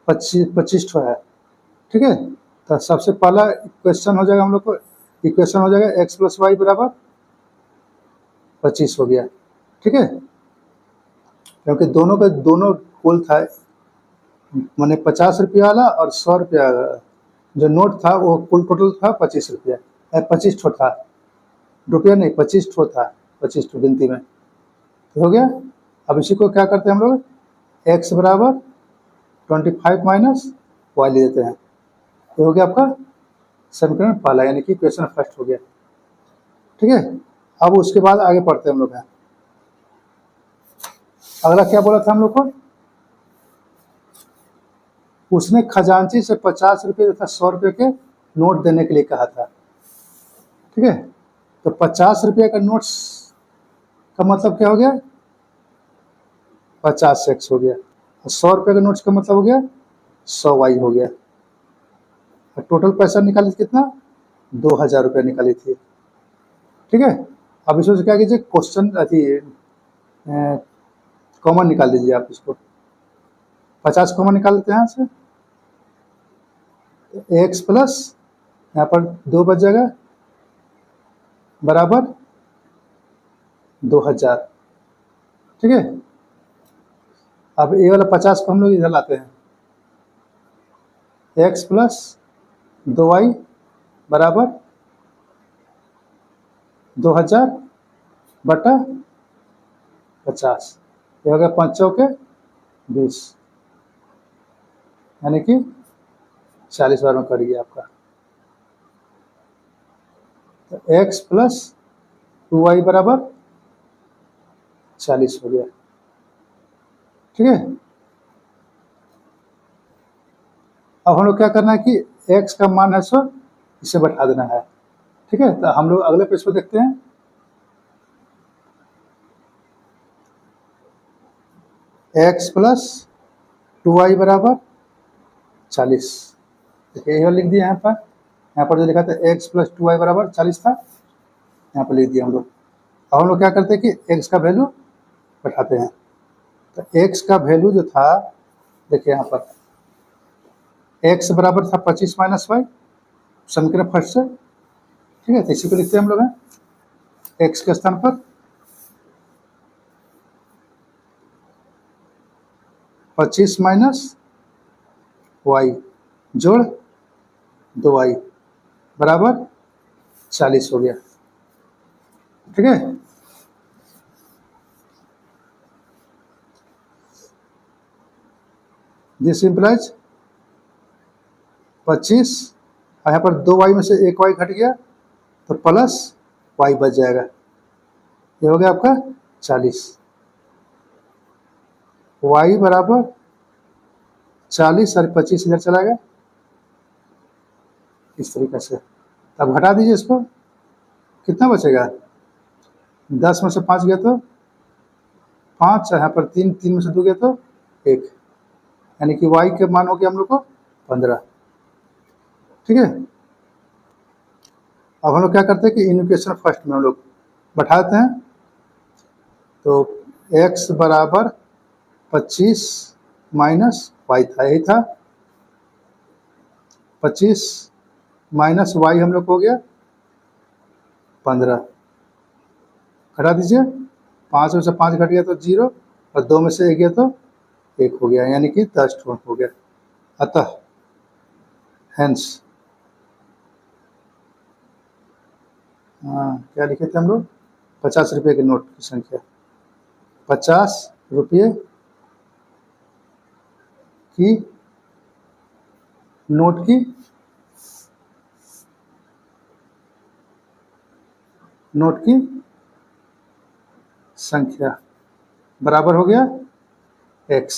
25 ठो है। ठीक है, तो सबसे पहला क्वेश्चन हो जाएगा हम लोग को, इक्वेशन हो जाएगा x + y बराबर 25 हो गया। ठीक है, क्योंकि दोनों का दोनों कुल था, मैंने 50 रुपया वाला और 100 रुपया वाला जो नोट था वो कुल टोटल था 25 रुपया, 25 ठो था, रुपया नहीं 25 ठो था, 25 ठो गिनती में। तो हो गया। अब इसी को क्या करते हैं हम लोग, x बराबर 25 माइनस y ले देते हैं। तो हो गया आपका समीकरण पहला, यानी कि क्वेश्चन फर्स्ट हो गया। ठीक है, अब उसके बाद आगे पढ़ते हैं हम लोग। अगला क्या बोला था हम लोग को, उसने खजांची से 50 रुपये तथा 100 रुपये के नोट देने के लिए कहा था। ठीक है, तो 50 रुपये का नोट्स का मतलब क्या हो गया, 50x हो गया, और 100 रुपये का नोट्स का मतलब हो गया 100y हो गया। और टोटल पैसा निकाली कितना, 2000 रुपये निकाली थी। ठीक है, अब इसमें से क्या कीजिए, क्वेश्चन अथी कॉमन निकाल दीजिए आप इसको, 50 कॉमन निकाल लेते हैं यहाँ से, x प्लस यहाँ पर 2 बच जाएगा बराबर 2000। ठीक है, अब ये वाला 50 को हम लोग इधर लाते हैं, x प्लस 2y बराबर 2000 बटा 50, ये हो गया 5 चौके 20, यानी कि 40 बार में कर गया आपका। तो x प्लस 2y बराबर 40 हो गया। ठीक है, अब हम लोग क्या करना है कि x का मान है 100, इसे बैठा देना है। ठीक है, तो हम लोग अगले पेज पर देखते हैं। x प्लस 2y बराबर 40, देखिए यह लिख दिया यहाँ पर जो लिखा था x प्लस 2y बराबर 40 था, यहाँ पर लिख दिया हम लोग। अब हम लोग क्या करते हैं कि x का वैल्यू बैठाते हैं। तो x का वैल्यू जो था, देखिए यहाँ पर x बराबर था 25 माइनस वाई, समीकरण फर्स्ट से। ठीक है, तो इसी को लिखते हैं हम लोग x के स्थान पर 25 माइनस वाई जोड़ 2y बराबर 40 हो गया। ठीक है, दिस इम्प्लाइज 25, यहाँ पर 2y में से 1y घट गया तो प्लस y बच जाएगा, ये हो गया आपका 40। y बराबर 40 और 25 इधर चला गया इस तरीके से। अब घटा दीजिए इसको, कितना बचेगा, 10 में से 5 गया तो 5, यहाँ पर 3, 3 में से 2 गया तो 1, यानी कि y के मान हो गया हम लोग को 15। ठीक है, अब हम लोग क्या करते हैं कि इक्वेशन फर्स्ट में हम लोग बैठाते हैं। तो x बराबर 25 माइनस वाई था, यही था 25 माइनस वाई हम लोग हो गया 15, घटा दीजिए, 5 में से 5 घट गया तो 0, और 2 में से 1 गया तो 1 हो गया, यानी कि 10 हो गया। अतः हेंस, क्या लिखे थे हम लोग, 50 रुपये के नोट की संख्या, 50 रुपये की नोट की संख्या बराबर हो गया x,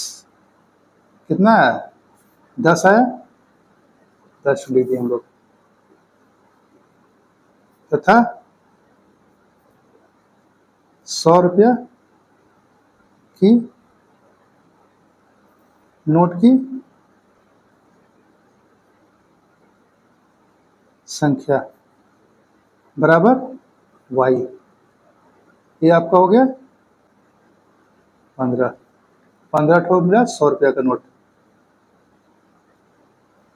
कितना है, 10 आया, 10 लिख दिए हम लोग, तथा 100 रुपया की नोट की संख्या बराबर वाई, ये आपका हो गया 15। 15 ठो मिला 100 रुपया का नोट,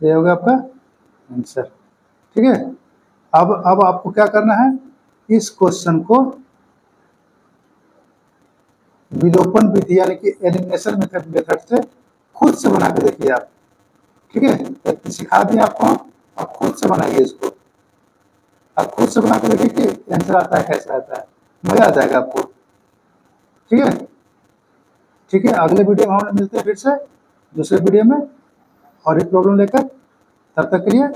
ये हो गया आपका आंसर। ठीक है, अब आपको क्या करना है, इस क्वेश्चन को विलोपन विधि यानी कि एलिमिनेशन मेथड से खुद से बना के देखिए आप। ठीक है, एक सिखा दिया आपको, आप खुद से बनाइए इसको, आप खुद से बना के देखिए कि आंसर आता है कैसे आता है, मजा आ जाएगा आपको। ठीक है, ठीक है, अगले वीडियो में हम मिलते हैं फिर से दूसरे वीडियो में और एक प्रॉब्लम लेकर। तब तक के लिए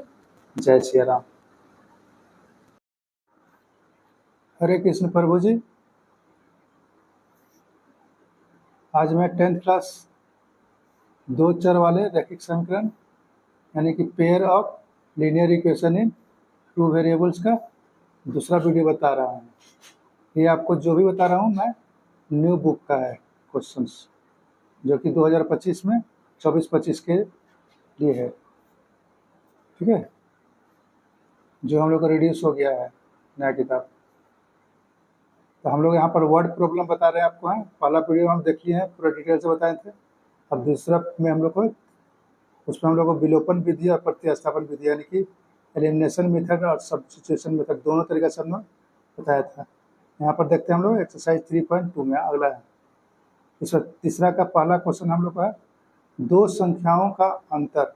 जय श्री राम। हरे कृष्ण प्रभु जी, आज मैं 10th क्लास 2 चर वाले रैखिक समीकरण यानी कि pair of linear equation in 2 variables का दूसरा वीडियो बता रहा हूँ। ये आपको जो भी बता रहा हूँ मैं न्यू बुक का है क्वेश्चंस, जो कि 2025 में 24-25 के लिए है। ठीक है, जो हम लोग का रिड्यूस हो गया है नया किताब। तो हम लोग यहाँ पर वर्ड प्रॉब्लम बता रहे हैं आपको हैं, पहला वीडियो हम देख लिए हैं, पूरा डिटेल से बताए थे। अब दूसरा में हम लोग को उसमें हम लोग को विलोपन विधि और प्रतिस्थापन विधि यानी कि एलिमिनेशन मेथड और सब्स्टिट्यूशन मेथड दोनों तरीके से हमने बताया था। यहाँ पर देखते हैं हम लोग एक्सरसाइज 3.2 में अगला है। इसमें तीसरा का पहला क्वेश्चन हम लोग का है, दो संख्याओं का अंतर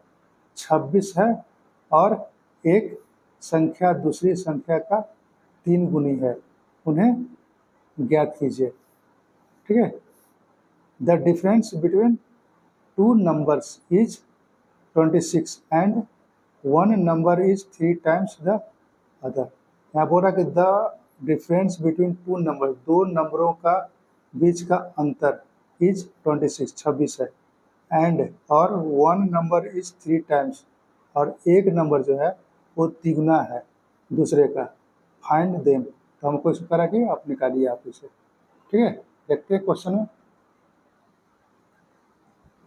26 है और एक संख्या दूसरी संख्या का 3 गुनी है, उन्हें ज्ञात कीजिए। ठीक है, the difference between two numbers is 26 and one number is 3 times the other. यहाँ बोल रहा कि the difference between two number, दो नंबरों का बीच का अंतर इज 26 है, एंड और वन नंबर इज 3 टाइम्स, और एक नंबर जो है वो तिगुना है दूसरे का। फाइंड देम, तो हमको इसको करा कि आप निकालिए आप इसे। ठीक है, देखते हैं क्वेश्चन में।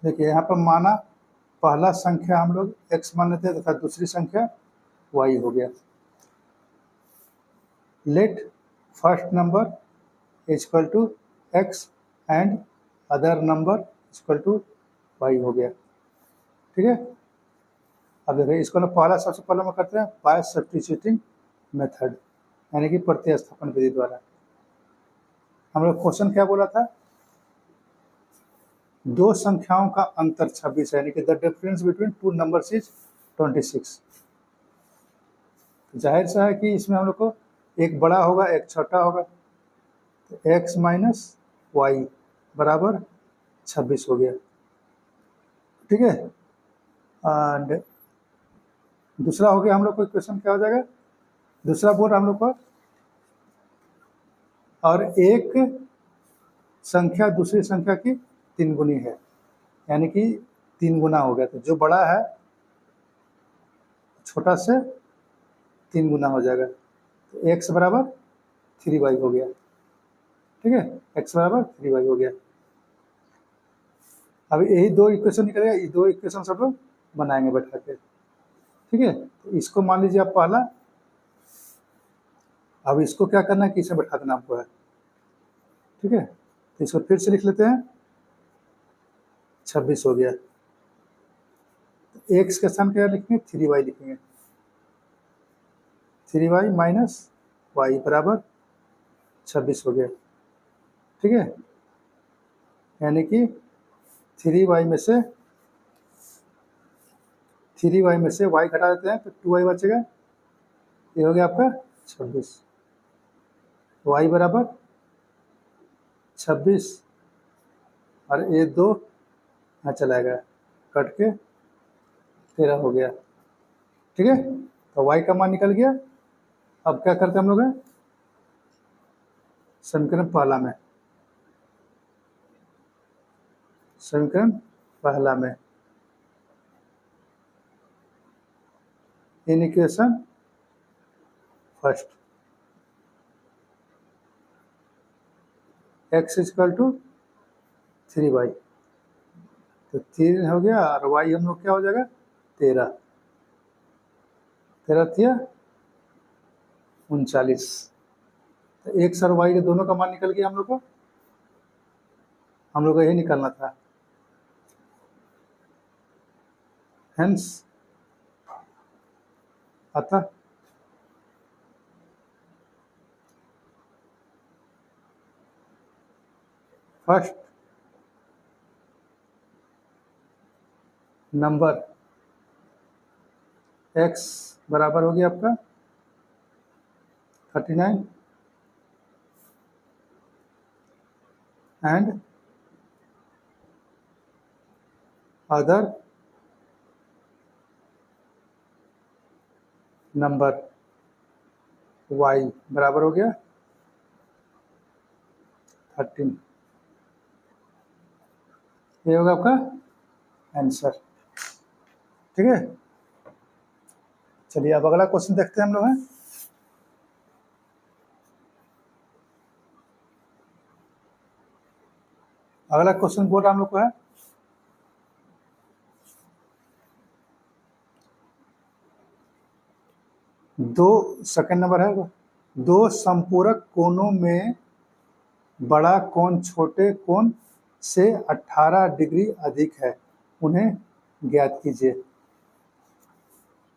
देखिए यहाँ पर माना पहला संख्या हम लोग x मान लेते हैं तथा दूसरी संख्या y हो गया। Let first number equal to x and other number equal to y हो गया। ठीक है, अब देखिए इसको ना पहला सबसे पहले हम करते हैं बाय सब्स्टिट्यूटिंग मेथड यानी कि प्रतिस्थापन विधि द्वारा। हम लोग क्वेश्चन क्या बोला था, दो संख्याओं का अंतर 26 है यानी कि the difference between two numbers is 26। जाहिर सा है कि इसमें हम लोग को एक बड़ा होगा एक छोटा होगा, तो x माइनस वाई बराबर 26 हो गया। ठीक है, एंड दूसरा हो गया हम लोग को क्वेश्चन क्या हो जाएगा, दूसरा बोल हम लोग को और एक संख्या दूसरी संख्या की 3 गुनी है यानी कि 3 गुना हो गया, तो जो बड़ा है छोटा से 3 गुना हो जाएगा, तो x बराबर 3y हो गया। ठीक है, x बराबर 3y हो गया। अब यही दो इक्वेशन निकलेगा, ये दो इक्वेशन सब लोग बनाएंगे बैठा के। ठीक है, तो इसको मान लीजिए आप पहला, अब इसको क्या करना है कि इसे बैठा देना आपको है। ठीक है, तो इसको फिर से लिख लेते हैं, 26 हो गया, तो एक्स के स्थान क्या लिखेंगे 3y लिखेंगे, 3y माइनस वाई बराबर 26 हो गया। ठीक है, यानी कि 3y में से y घटा देते हैं तो 2y बचेगा, ये हो गया आपका 26, y बराबर 26 और ये 2 यहाँ चला गया कट के 13 हो गया। ठीक है, तो y का मान निकल गया। अब क्या करते हैं हम लोग समीकरण पहला में in equation first x equal to 3y, तो 3 हो गया और y हम लोग क्या हो जाएगा 13 13 थिया 39। तो एक्स और वाई के दोनों का मान निकल गया हम लोग को यही निकालना था। हेंस अतः फर्स्ट नंबर x बराबर हो गया आपका 39 एंड अदर नंबर y बराबर हो गया 13। ये होगा आपका आंसर। ठीक है, चलिए अब अगला क्वेश्चन देखते हैं हम लोग हैं। अगला क्वेश्चन बोल रहा हम लोग को है सेकंड नंबर है, दो संपूरक कोणों में बड़ा कोण छोटे कोण से 18 डिग्री अधिक है, उन्हें ज्ञात कीजिए।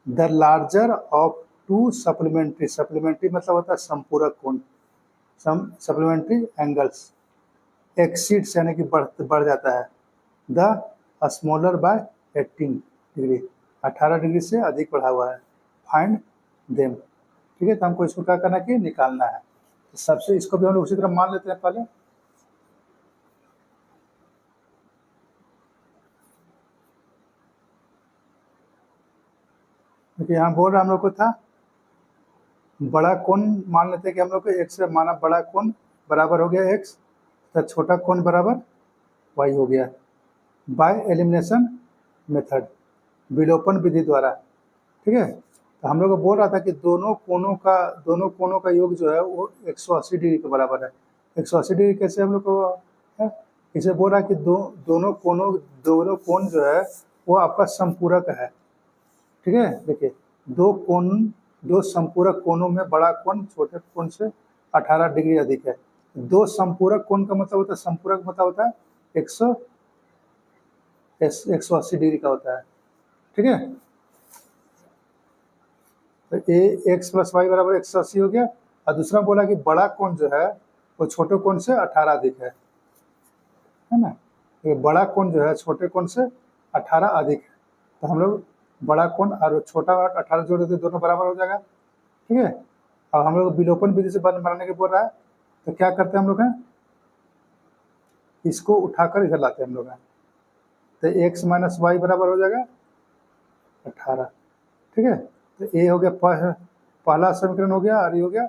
The larger of to supplementary मतलब होता है संपूरक कोण, सप्लीमेंट्री एंगल्स एक्सीड्स यानी कि बढ़ जाता है the smaller by 18 degree, 18 degree से अधिक बढ़ा हुआ है। Find them. ठीक है, तो हमको इसको क्या करना है कि निकालना है। तो सबसे इसको भी हम लोग उसी तरह मान लेते हैं पहले। क्योंकि यहाँ बोल रहा हम लोग को था बड़ा कोण मान लेते हैं कि हम लोग को एक्स से माना बड़ा कोण बराबर हो गया एक्स, तो छोटा कोण बराबर वाई हो गया बाय एलिमिनेशन मेथड, विलोपन विधि द्वारा। ठीक है, तो हम लोग को बोल रहा था कि दोनों कोणों का योग जो है वो 180 डिग्री के बराबर है। 180 डिग्री कैसे हम लोग को है, इसे बोल रहा है कि दोनों कोण जो है वो आपका संपूरक है। ठीक है, देखिए दो संपूरक कोणों में बड़ा कोण छोटे कोण से 18 डिग्री अधिक है। दो संपूरक कोण का मतलब होता है, संपूरक मतलब होता है 180 डिग्री का होता है। ठीक है, तो ए एक्स प्लस वाई बराबर 180 हो गया। और दूसरा बोला कि बड़ा कोण जो है वो छोटे कोण से 18 अधिक है ना। ये बड़ा कोण जो है छोटे कोण से 18 अधिक है, तो हम लोग बड़ा कोण और छोटा 18 जोड़ देते दोनों बराबर हो जाएगा। ठीक है, और हम लोग विलोपन विधि से बनाने के बोल रहा है, तो क्या करते हैं हम लोग हैं, इसको उठाकर इधर लाते हैं हम लोग हैं, तो एक्स माइनस वाई बराबर हो जाएगा 18। ठीक है, तो ये हो गया पहला समीकरण हो गया और ये हो गया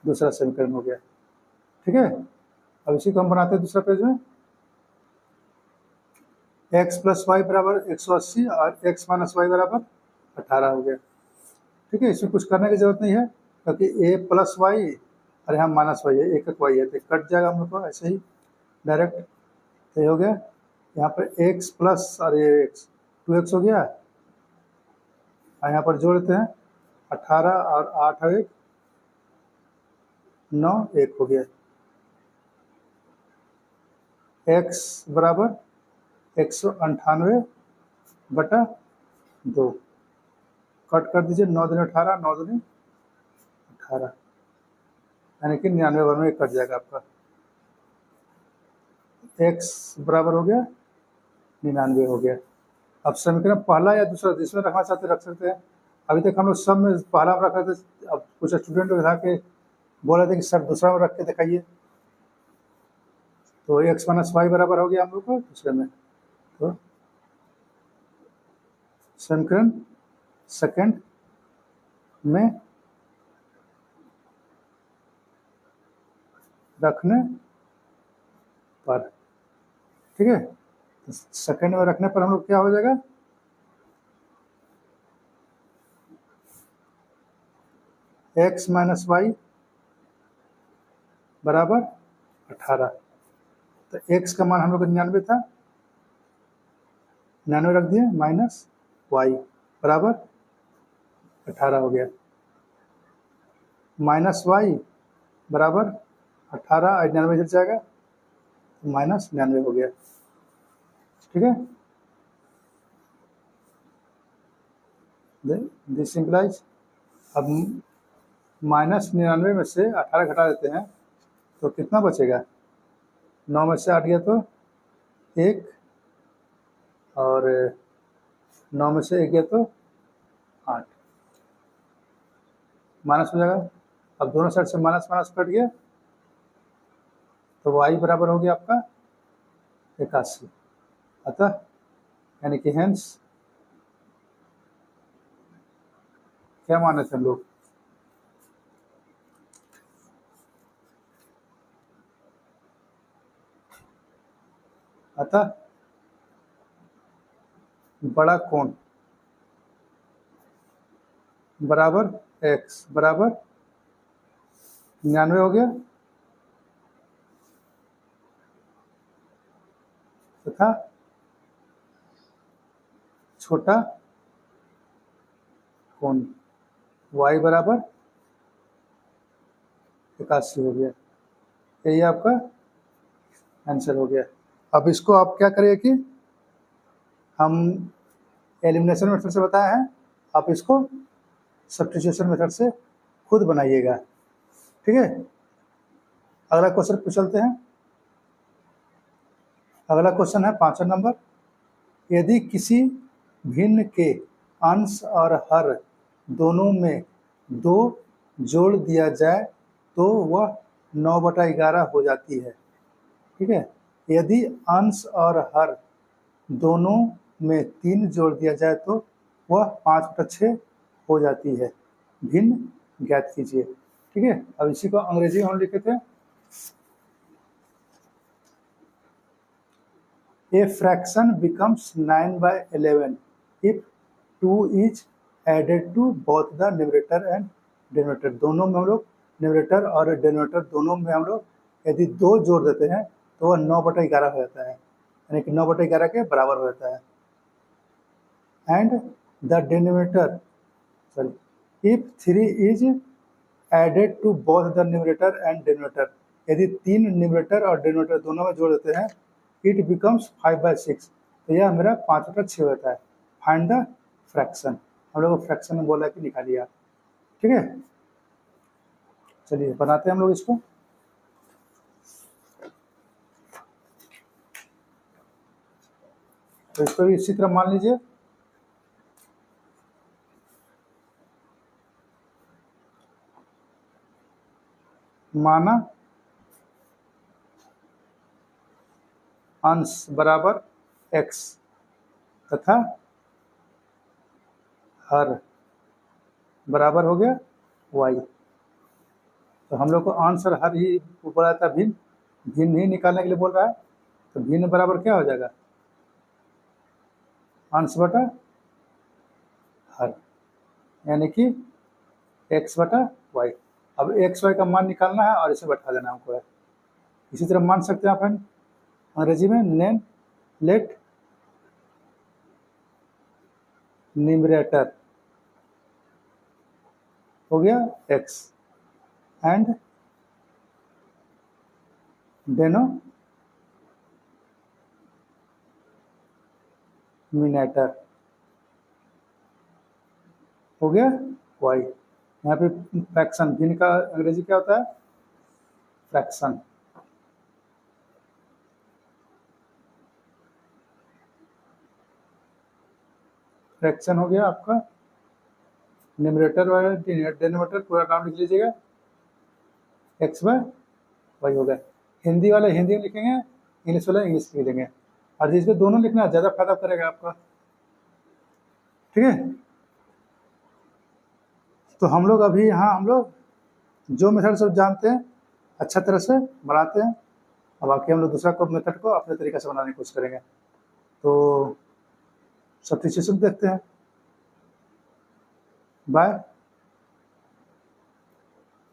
दूसरा समीकरण हो गया। ठीक है, अब इसी को हम बनाते हैं दूसरा पेज में। एक्स प्लस वाई बराबर 180 और एक्स माइनस वाई बराबर 18 हो गया। ठीक है, इसमें कुछ करने की जरूरत नहीं है, क्योंकि ए प्लस वाई और यहाँ माइनस वाई है, एक वाई है, तो कट जाएगा हम लोग को ऐसे ही डायरेक्ट। तो ये हो गया, यहाँ पर एक्स प्लस और ये एक्स 2x हो गया, और यहाँ पर जोड़ देते हैं 18 और 8 और 1 9 1 हो गया। x बराबर 198 बटा 2, कट कर दीजिए, 9 दूनी 18 9 दूनी 18, यानी कि 99 में कट जाएगा आपका। x बराबर हो गया 99 हो गया। अब समीकरण पहला या दूसरा जिसमें रखना चाहते रख सकते हैं। अभी तक हम लोग सब में पहला में रख रहे थे, अब कुछ स्टूडेंट उठा के बोल रहे थे कि सर दूसरा में रख के दिखाइए, तो एक्स माइनस वाई बराबर हो गया हम लोग को दूसरे में। तो समीकरण सेकंड में रखने पर, ठीक है, तो सेकंड में रखने पर हम लोग क्या हो जाएगा, एक्स माइनस वाई बराबर 18। तो एक्स का मान हम लोग 99 था, 99 रख दिए, माइनस वाई बराबर 18 हो गया। माइनस वाई बराबर 18 और 99 जल जाएगा, तो माइनस 99 हो गया। ठीक है, दिस इम्प्लाइज, अब माइनस 99 में से 18 घटा देते हैं तो कितना बचेगा, 9 में से 8 गया तो 1, और 9 में से 1 गया तो 8, माइनस हो जाएगा। अब दोनों साइड से माइनस माइनस कट गया तो वाई बराबर हो गया आपका 81। अतः यानी कि हेंस क्या माने थे हम लोग, अतः बड़ा कोण बराबर x बराबर 99 हो गया, तथा छोटा कोण y बराबर 81 हो गया। यही आपका आंसर हो गया। अब इसको आप क्या करिए कि हम एलिमिनेशन मेथड से बताए हैं, आप इसको सब्स्टिट्यूशन मेथड से खुद बनाइएगा। ठीक है, अगला क्वेश्चन पे चलते हैं। अगला क्वेश्चन है 5वां नंबर, यदि किसी भिन्न के अंश और हर दोनों में 2 जोड़ दिया जाए तो वह 9/11 हो जाती है। ठीक है, यदि अंश और हर दोनों में 3 जोड़ दिया जाए तो वह 5/6 हो जाती है। भिन्न ज्ञात कीजिए। ठीक है, अब इसी को अंग्रेजी में हम लिखे थे, A fraction becomes 9/11 if 2 is added to both the numerator and denominator। दोनों में हम लोग न्यूमरेटर और डिनोमिनेटर दोनों में हम लोग यदि 2 जोड़ देते हैं तो वह 9/11 हो जाता है, यानी कि 9/11 के बराबर हो जाता है। And the denominator sorry if 3 is added to both the numerator and denominator, यदि 3 न्यूमरेटर और डिनोमिनेटर दोनों में जोड़ देते हैं इट बिकम्स 5/6, तो यह मेरा 5/6 होता है। फाइंड द फ्रैक्शन, हम लोग फ्रैक्शन में बोला कि निकालिए आप। ठीक है, चलिए बनाते हैं हम लोग इसको। तो इसको भी इसी तरह मान लीजिए, माना अंश बराबर x तथा हर बराबर हो गया y। तो हम लोग को अंश और हर ही ऊपर आता भिन्न, भिन्न ही निकालने के लिए बोल रहा है, तो भिन्न बराबर क्या हो जाएगा, अंश बटा हर, यानी कि x बटा y। अब x y का मान निकालना है और इसे बैठा देना हमको है। इसी तरह मान सकते हैं आप अंग्रेजी में, नेम लेट न्यूमरेटर हो गया x एंड डिनोमिनेटर हो गया y। यहाँ पे फ्रैक्शन, भिन्न का अंग्रेजी क्या होता है, फ्रैक्शन। फ्रैक्शन हो गया आपका न्यूमरेटर वाला, डिनोमिनेटर पूरा नाम लिख लीजिएगा, x/y हो गया। हिंदी वाला हिंदी में लिखेंगे, इंग्लिश वाला इंग्लिश लिख देंगे, और जिसको दोनों लिखना ज़्यादा फायदा करेगा आपका। ठीक है, तो हम लोग अभी यहाँ हम लोग जो मेथड सब जानते हैं अच्छा तरह से बनाते हैं, अब बाकी हम लोग दूसरा को मेथड को अपने तरीके से बनाने की कोशिश करेंगे। तो सब्स्टिट्यूशन देखते हैं बाय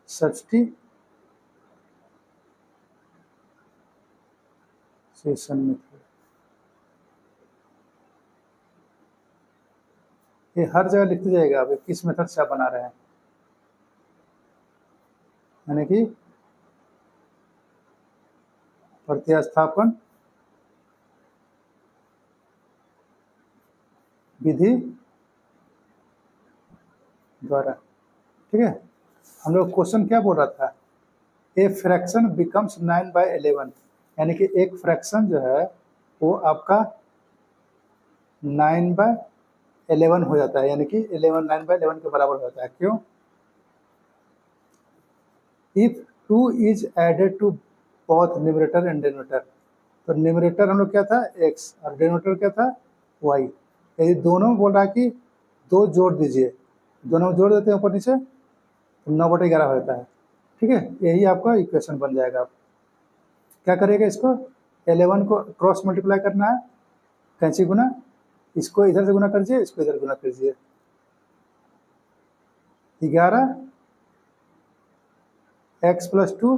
सब्स्टिट्यूशन मेथड। ये हर जगह लिखते जाएगा आप किस मेथड से आप बना रहे हैं। यानी कि प्रतिस्थापन विधि द्वारा। ठीक है, हम लोग क्वेश्चन क्या बोल रहा था, ए फ्रैक्शन बिकम्स 9/11, यानी कि एक फ्रैक्शन जो है वो आपका 9/11 हो जाता है, यानी कि 9/11 के बराबर हो जाता है। क्यों? If 2 is added to both numerator and denominator, तो न्यूमरेटर हम लोग क्या था x और डिनोमिनेटर क्या था y। यदि दोनों में बोल रहा है कि 2 जोड़ दीजिए, दोनों में जोड़ देते हैं ऊपर नीचे तो 9/11 हो जाता है। ठीक है, यही आपका इक्वेशन बन जाएगा। आप क्या करेगा, इसको 11 को क्रॉस मल्टीप्लाई करना है, कैंची गुना, इसको इधर से गुना कीजिए, इसको इधर गुना कीजिए, 11 x + 2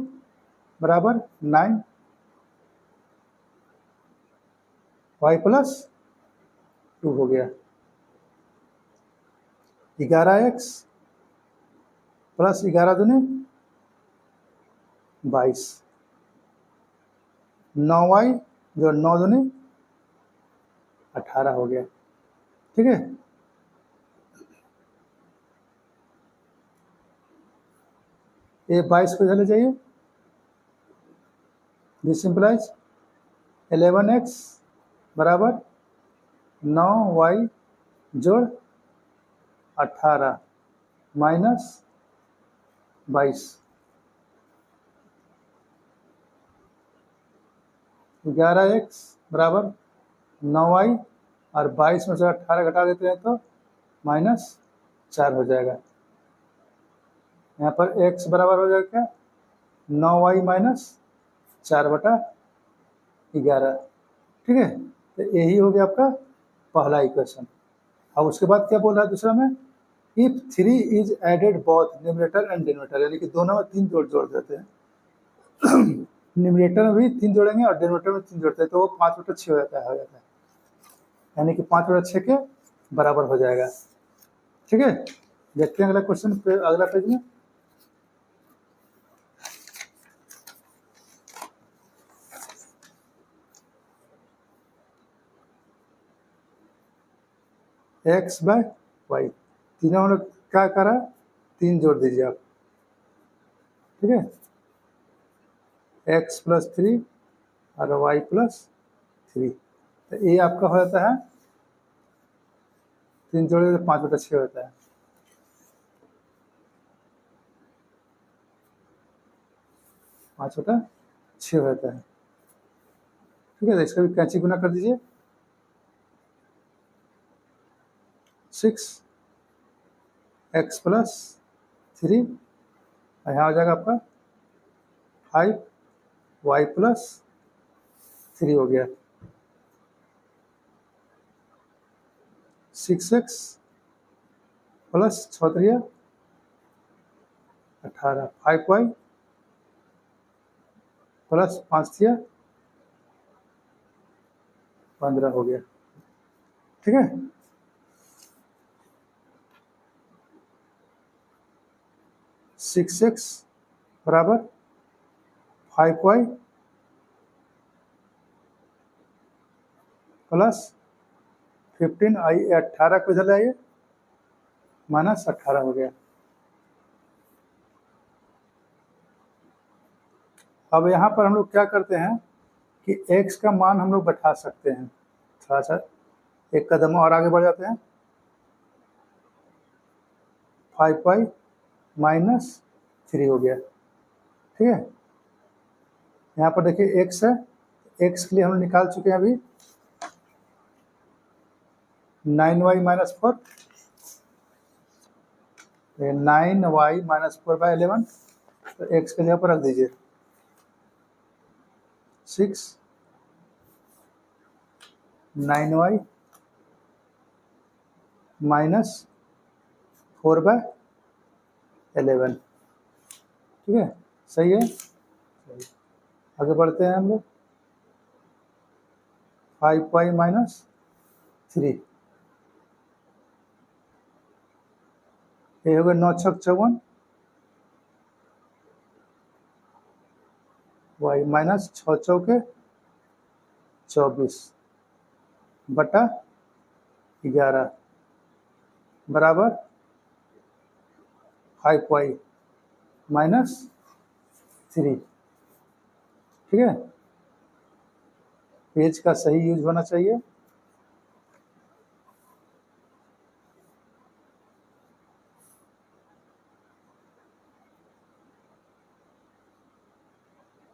बराबर 9 y + 2 हो गया। 11x + 11 दूनी 22, 9y जो 9 दूनी 18 हो गया। ठीक है, ये 22 को इधर ले जाइए, दिस सिंपलाइज 11x बराबर 9y जोड़ 18 माइनस 22, 11x बराबर 9y और 22 में से 18 घटा देते हैं तो -4 हो जाएगा। यहाँ पर x बराबर हो जाएगा 9y - 4/11। ठीक है, तो यही हो गया आपका पहला इक्वेशन। अब उसके बाद क्या बोल रहा है दूसरा में, if 3 is added both numerator and denominator, यानी कि दोनों में 3 जोड़ देते हैं। न्यूमरेटर में भी 3 जोड़ेंगे और डिनोमिनेटर में 3 जोड़ते हैं तो वो 5/6 हो जाता है, यानी कि 5/6 के बराबर हो जाएगा। ठीक है, देखते हैं अगला क्वेश्चन, अगला पेज में। x/y, तीनों हम लोग क्या करा, 3 जोड़ दीजिए आप। ठीक है, x + 3 और y + 3, तो ये आपका हो जाता है 3 जोड़े तो 5/6 होता है। पाँच होता 6 होता है। ठीक है, तो इसका भी कैंची गुना कर दीजिए, 6x + 3 यहाँ हो जाएगा आपका 5y + 3 हो गया, 6x + 6×3 18, 5y + 5×3 15 हो गया। ठीक है, 6x बराबर 5y + 15, 18 को इधर लाइए, -18 हो गया। अब यहाँ पर हम लोग क्या करते हैं कि x का मान हम लोग बैठा सकते हैं, थोड़ा सा एक कदम और आगे बढ़ जाते हैं। 5y - 3 हो गया। ठीक है, यहाँ पर देखिए x है, x के लिए हम निकाल चुके हैं अभी 9y - 4, 9y - 4/11, तो x के जगह पर रख दीजिए 6 9y - 4/11। ठीक है, सही है। आगे बढ़ते हैं हम लोग, 5y - 3, ये हो गया 9×6 = 54, वाई माइनस 6 चौके 24 बटा 11 बराबर 5y माइनस 3। ठीक है, पेज का सही यूज होना चाहिए।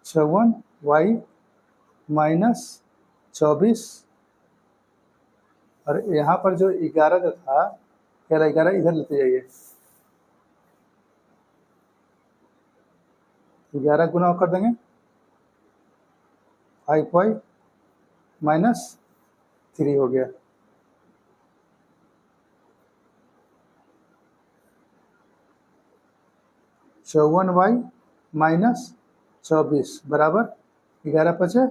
चौवन वाई माइनस 24 और यहाँ पर जो 11 जो था, 11 इधर लेते जाइए, 11 गुना कर देंगे 5y माइनस 3 हो गया। चौवन वाई माइनस 24 बराबर 11 पचे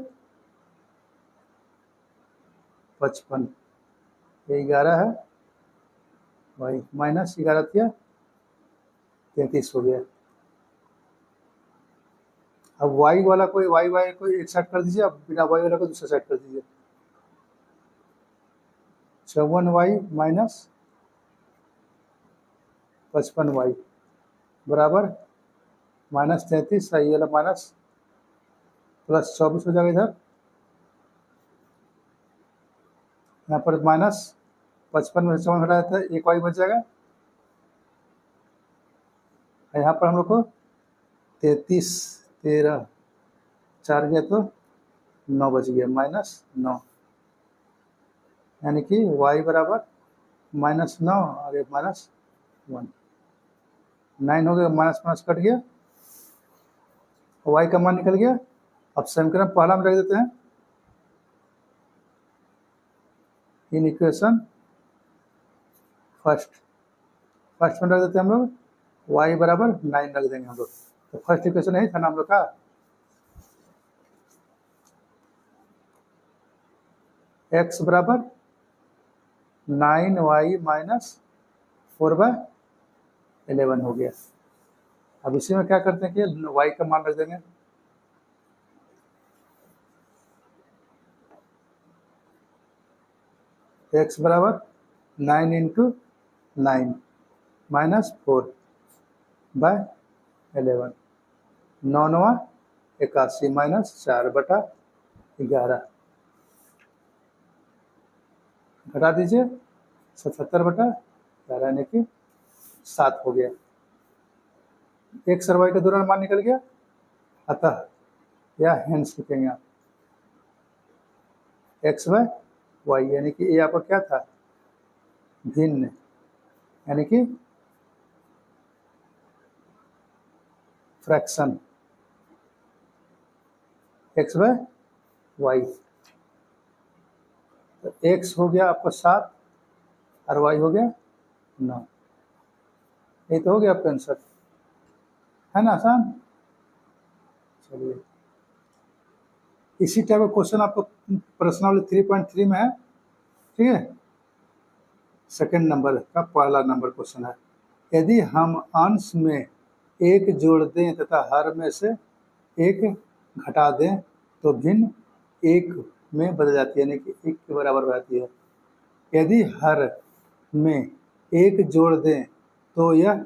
55, ये 11 है, वाई माइनस 11 दिया 33 हो गया। अब वाई वाला कोई वाई को एक साइड कर दीजिए, अब बिना वाई वाला को दूसरा साइड कर दीजिए। चौवन वाई माइनस 55 वाई बराबर माइनस 33, ये वाला माइनस प्लस 24 हो जाएगा इधर, यहाँ पर माइनस 55 में 54 हटा देता है, एक वाई बच जाएगा। यहाँ पर हम लोग को 33 13 4 गया तो 9 बच गया, माइनस 9, यानी कि y बराबर माइनस 9 और एक माइनस 1, 9 हो गया, माइनस माइनस कट गया, y का मान निकल गया। अब समीकरण पहला में रख देते हैं, इन इक्वेशन फर्स्ट में रख देते हैं हम लोग, y बराबर 9 रख देंगे हम लोग। तो फर्स्ट इक्वेशन यही था ना हम लोग का, x बराबर 9y माइनस 4/11 हो गया। अब इसी में क्या करते हैं कि y का मान रख देंगे, x बराबर 9 इंटू 9 माइनस 4/11, 9 9 81 माइनस 4 बटा 11, घटा दीजिए 77 बटा 11 यानी कि 7 हो गया। x और y का दोनों मान निकल गया, अतः या हेंस लिखेंगे आप x बाय वाई, यानी कि ये आपका क्या था, भिन्न, यानी कि फ्रैक्शन x बाय वाई। तो x हो गया आपका 7 और y हो गया 9, ये तो हो गया आपका आंसर, है ना आसान। चलिए, इसी टाइप का क्वेश्चन आपको प्रश्न वाले 3.3 में है। ठीक है, सेकंड नंबर का पहला नंबर क्वेश्चन है, यदि हम अंश में एक जोड़ दें तथा हर में से एक घटा दें तो भिन्न एक में बदल जाती है, यानी कि एक के बराबर हो जाती है। यदि हर में एक जोड़ दें तो यह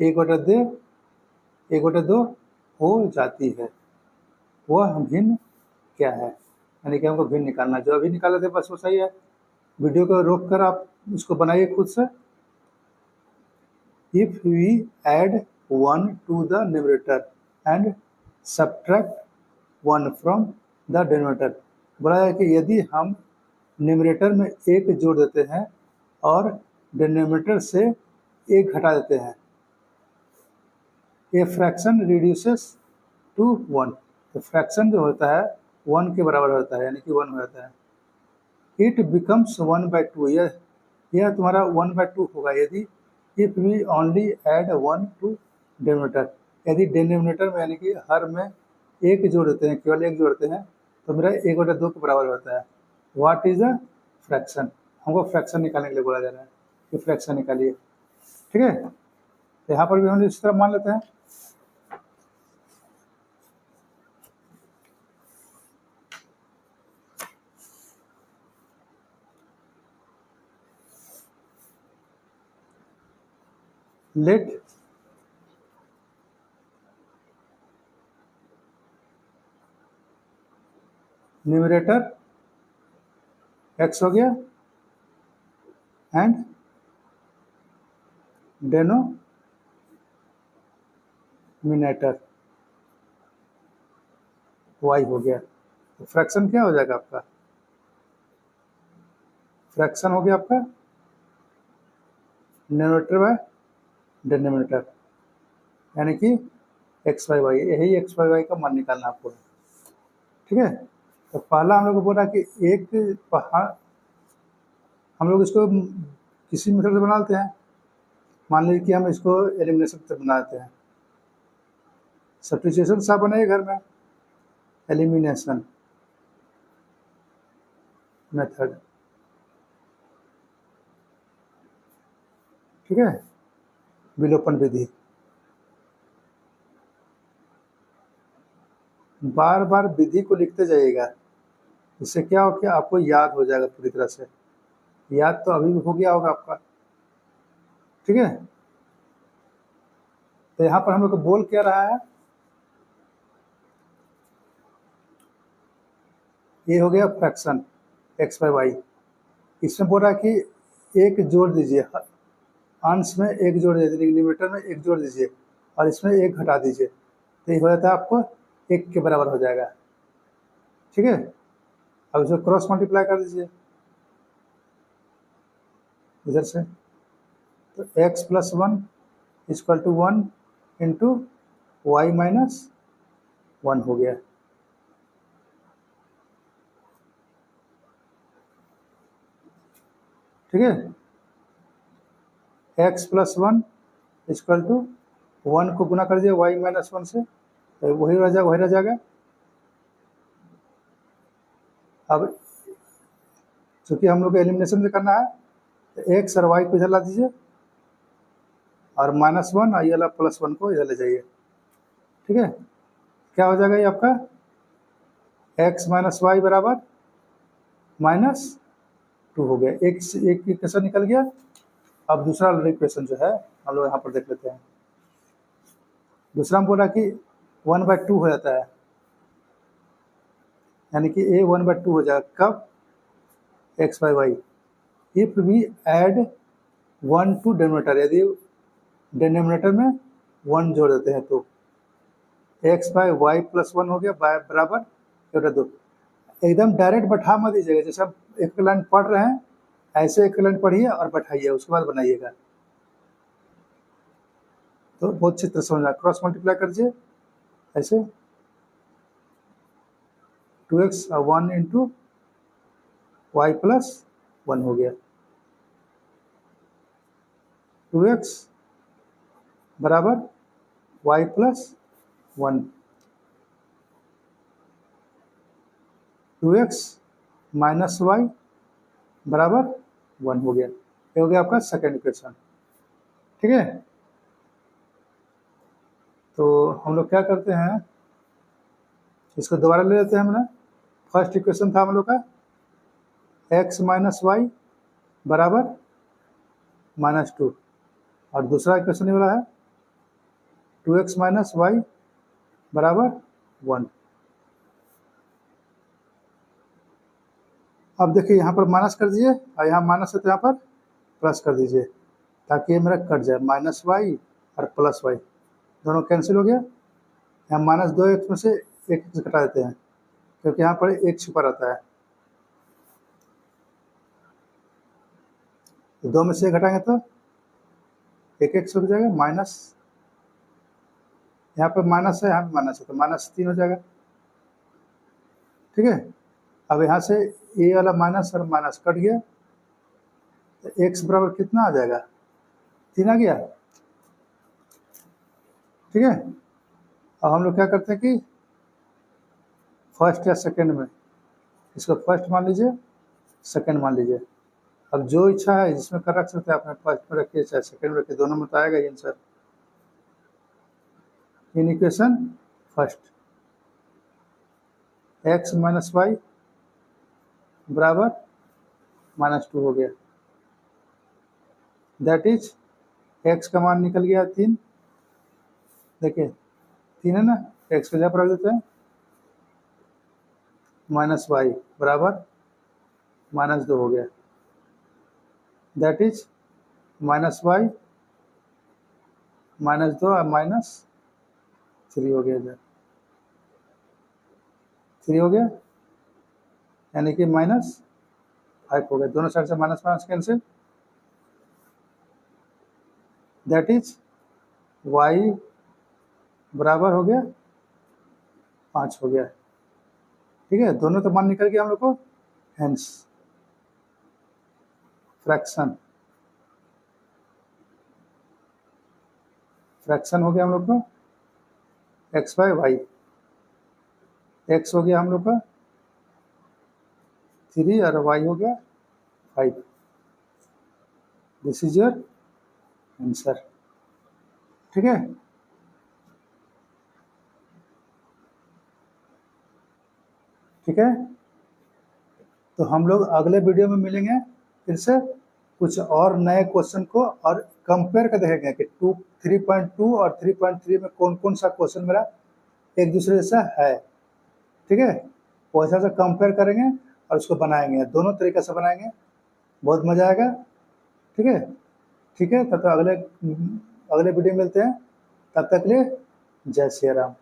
1/2 हो जाती है, वह भिन्न क्या है, यानी कि हमको भिन्न निकालना, जो अभी निकाले थे बस वो सही है। वीडियो को रोक कर आप उसको बनाइए खुद से। If we add 1 to the numerator and subtract 1 from the denominator, बोला है कि यदि हम न्यूमरेटर में एक जोड़ देते हैं और डिनोमिनेटर से एक घटा देते हैं, ये फ्रैक्शन रिड्यूसेस टू 1, तो फ्रैक्शन जो होता है 1 के बराबर होता है, यानी कि 1 हो जाता है। इट बिकम्स 1/2, यह तुम्हारा 1/2 होगा यदि if we only add 1 to denominator, यदि डिनोमिनेटर में यानी कि हर में एक जोड़ देते हैं, केवल एक जोड़ते हैं, तो मेरा 1/2 के बराबर होता है। व्हाट इज अ फ्रैक्शन, हमको फ्रैक्शन निकालने के लिए बोला जा रहा है कि फ्रैक्शन निकालिए। ठीक है, यहाँ पर भी हम इस तरह मान लेते हैं, लेट न्यूमरेटर x हो गया एंड डेनोमिनेटर y हो गया। तो फ्रैक्शन क्या हो जाएगा आपका? फ्रैक्शन हो गया आपका न्यूमरेटर बाय डिनोमिनेटर, यानी कि एक्स बाई वाई, यही एक्स बाई वाई का मान निकालना आपको, ठीक है। तो पहला हम लोग को बोला कि एक पहाड़, हम लोग इसको किसी मेथड से बनाते हैं, मान लीजिए कि हम इसको एलिमिनेशन से बनाते हैं, सब्स्टिट्यूशन सा बनाइए घर में, एलिमिनेशन मेथड, ठीक है, विलोपन विधि। बार बार विधि को लिखते जाइएगा, इससे क्या हो कि आपको याद हो जाएगा पूरी तरह से। याद तो अभी भी हो गया होगा आपका, ठीक है। तो यहाँ पर हम लोग को बोल क्या रहा है, ये हो गया फ्रैक्शन एक्स बाई वाई। इसमें बोल रहा है कि एक जोड़ दीजिए, अंश में एक जोड़ दीजिए, डिनोमिनेटर में एक जोड़ दीजिए और इसमें एक घटा दीजिए, तो ये हो जाता है आपको एक के बराबर हो जाएगा, ठीक है। अब इसको क्रॉस मल्टीप्लाई कर दीजिए इधर से, तो x plus 1 equal to 1 into y minus 1 हो गया, ठीक है। x प्लस 1 इक्वल टू 1 को गुना कर दिया वाई माइनस 1 से, तो वही रह जाएगा, वही रह जाएगा। अब चूंकि हम लोग को एलिमिनेशन से करना है, तो एक्स और वाई को इधर ला दीजिए और -1 और ये वाला +1 को इधर ले जाइए, ठीक है। क्या हो जाएगा ये आपका x माइनस वाई बराबर -2 हो गया। एक इक्वेशन निकल गया। अब दूसरा इक्वेशन जो है हम लोग यहाँ पर देख लेते हैं। दूसरा में बोला कि 1/2 हो जाता है, यानी कि a 1/2 हो जाएगा कब, x by y. If we add 1 to denominator, यदि डिनोमिनेटर में 1 जोड़ देते हैं तो x बाई वाई प्लस 1 हो गया बराबर 2। एकदम डायरेक्ट बैठा मत दीजिएगा, जैसे आप एक लाइन पढ़ रहे हैं ऐसे एक लाइन पढ़िए और बैठाइए, उसके बाद बनाइएगा, तो बहुत अच्छी तरह समझना। क्रॉस मल्टीप्लाई कर दीजिए ऐसे, 2x 1 इंटू वाई प्लस 1 हो गया, 2x बराबर Y plus 1, 2x minus y बराबर 1 हो गया। ये हो गया आपका सेकेंड इक्वेशन, ठीक है। तो हम लोग क्या करते हैं, इसको दोबारा ले लेते हैं। हमने फर्स्ट इक्वेशन था हम लोग का x माइनस वाई बराबर -2, और दूसरा इक्वेशन ये वाला है 2x माइनस वाई बराबर 1। अब देखिए यहाँ पर माइनस कर दीजिए और यहाँ माइनस है तो यहाँ पर प्लस कर दीजिए, ताकि ये मेरा कट जाए, माइनस वाई और प्लस वाई दोनों कैंसिल हो गया। यहाँ -2x में से एक x घटा देते हैं, क्योंकि यहाँ पर एक छुपा रहता है, तो 2 में से एक घटाएंगे तो एक x हो जाएगा, माइनस, यहाँ पर माइनस है, यहाँ पर माइनस है, तो -3 हो जाएगा, ठीक है। अब यहाँ से ये वाला माइनस और माइनस कट गया, तो x बराबर कितना आ जाएगा, 3 आ गया, ठीक है। अब हम लोग क्या करते हैं कि फर्स्ट या सेकंड में, इसको फर्स्ट मान लीजिए, सेकंड मान लीजिए। अब जो इच्छा है जिसमें कर रख सकते हैं, आपने फर्स्ट में रखिए चाहे सेकंड में रखिए, दोनों में तो आएगा ये answer. In equation first x minus y बराबर -2 हो गया, दैट इज एक्स का मान निकल गया 3, देखिए 3 है ना, एक्स की जगह पर रख देते हैं, माइनस वाई बराबर -2 हो गया, दैट इज -y -2 और -3 हो गया, इधर 3 हो गया, यानी कि -5 हो गया, दोनों साइड से minus minus cancel, that is y बराबर हो गया 5 हो गया, ठीक है, दोनों तो मान निकल गया हम लोग को, हेंस फ्रैक्शन हो गया हम लोग को x/y, x हो गया हम लोग का 3 और y हो गया 5, दिस इज योर आंसर, ठीक है। ठीक है, तो हम लोग अगले वीडियो में मिलेंगे फिर से कुछ और नए क्वेश्चन को, और कंपेयर कर देखेंगे कि 3.2 और 3.3 में कौन कौन सा क्वेश्चन मेरा एक दूसरे जैसा है, ठीक है, वैसा से कंपेयर करेंगे और उसको बनाएंगे, दोनों तरीके से बनाएंगे, बहुत मजा आएगा, ठीक है। ठीक है, तब तक अगले वीडियो में मिलते हैं, तब तक के लिए जय श्री राम।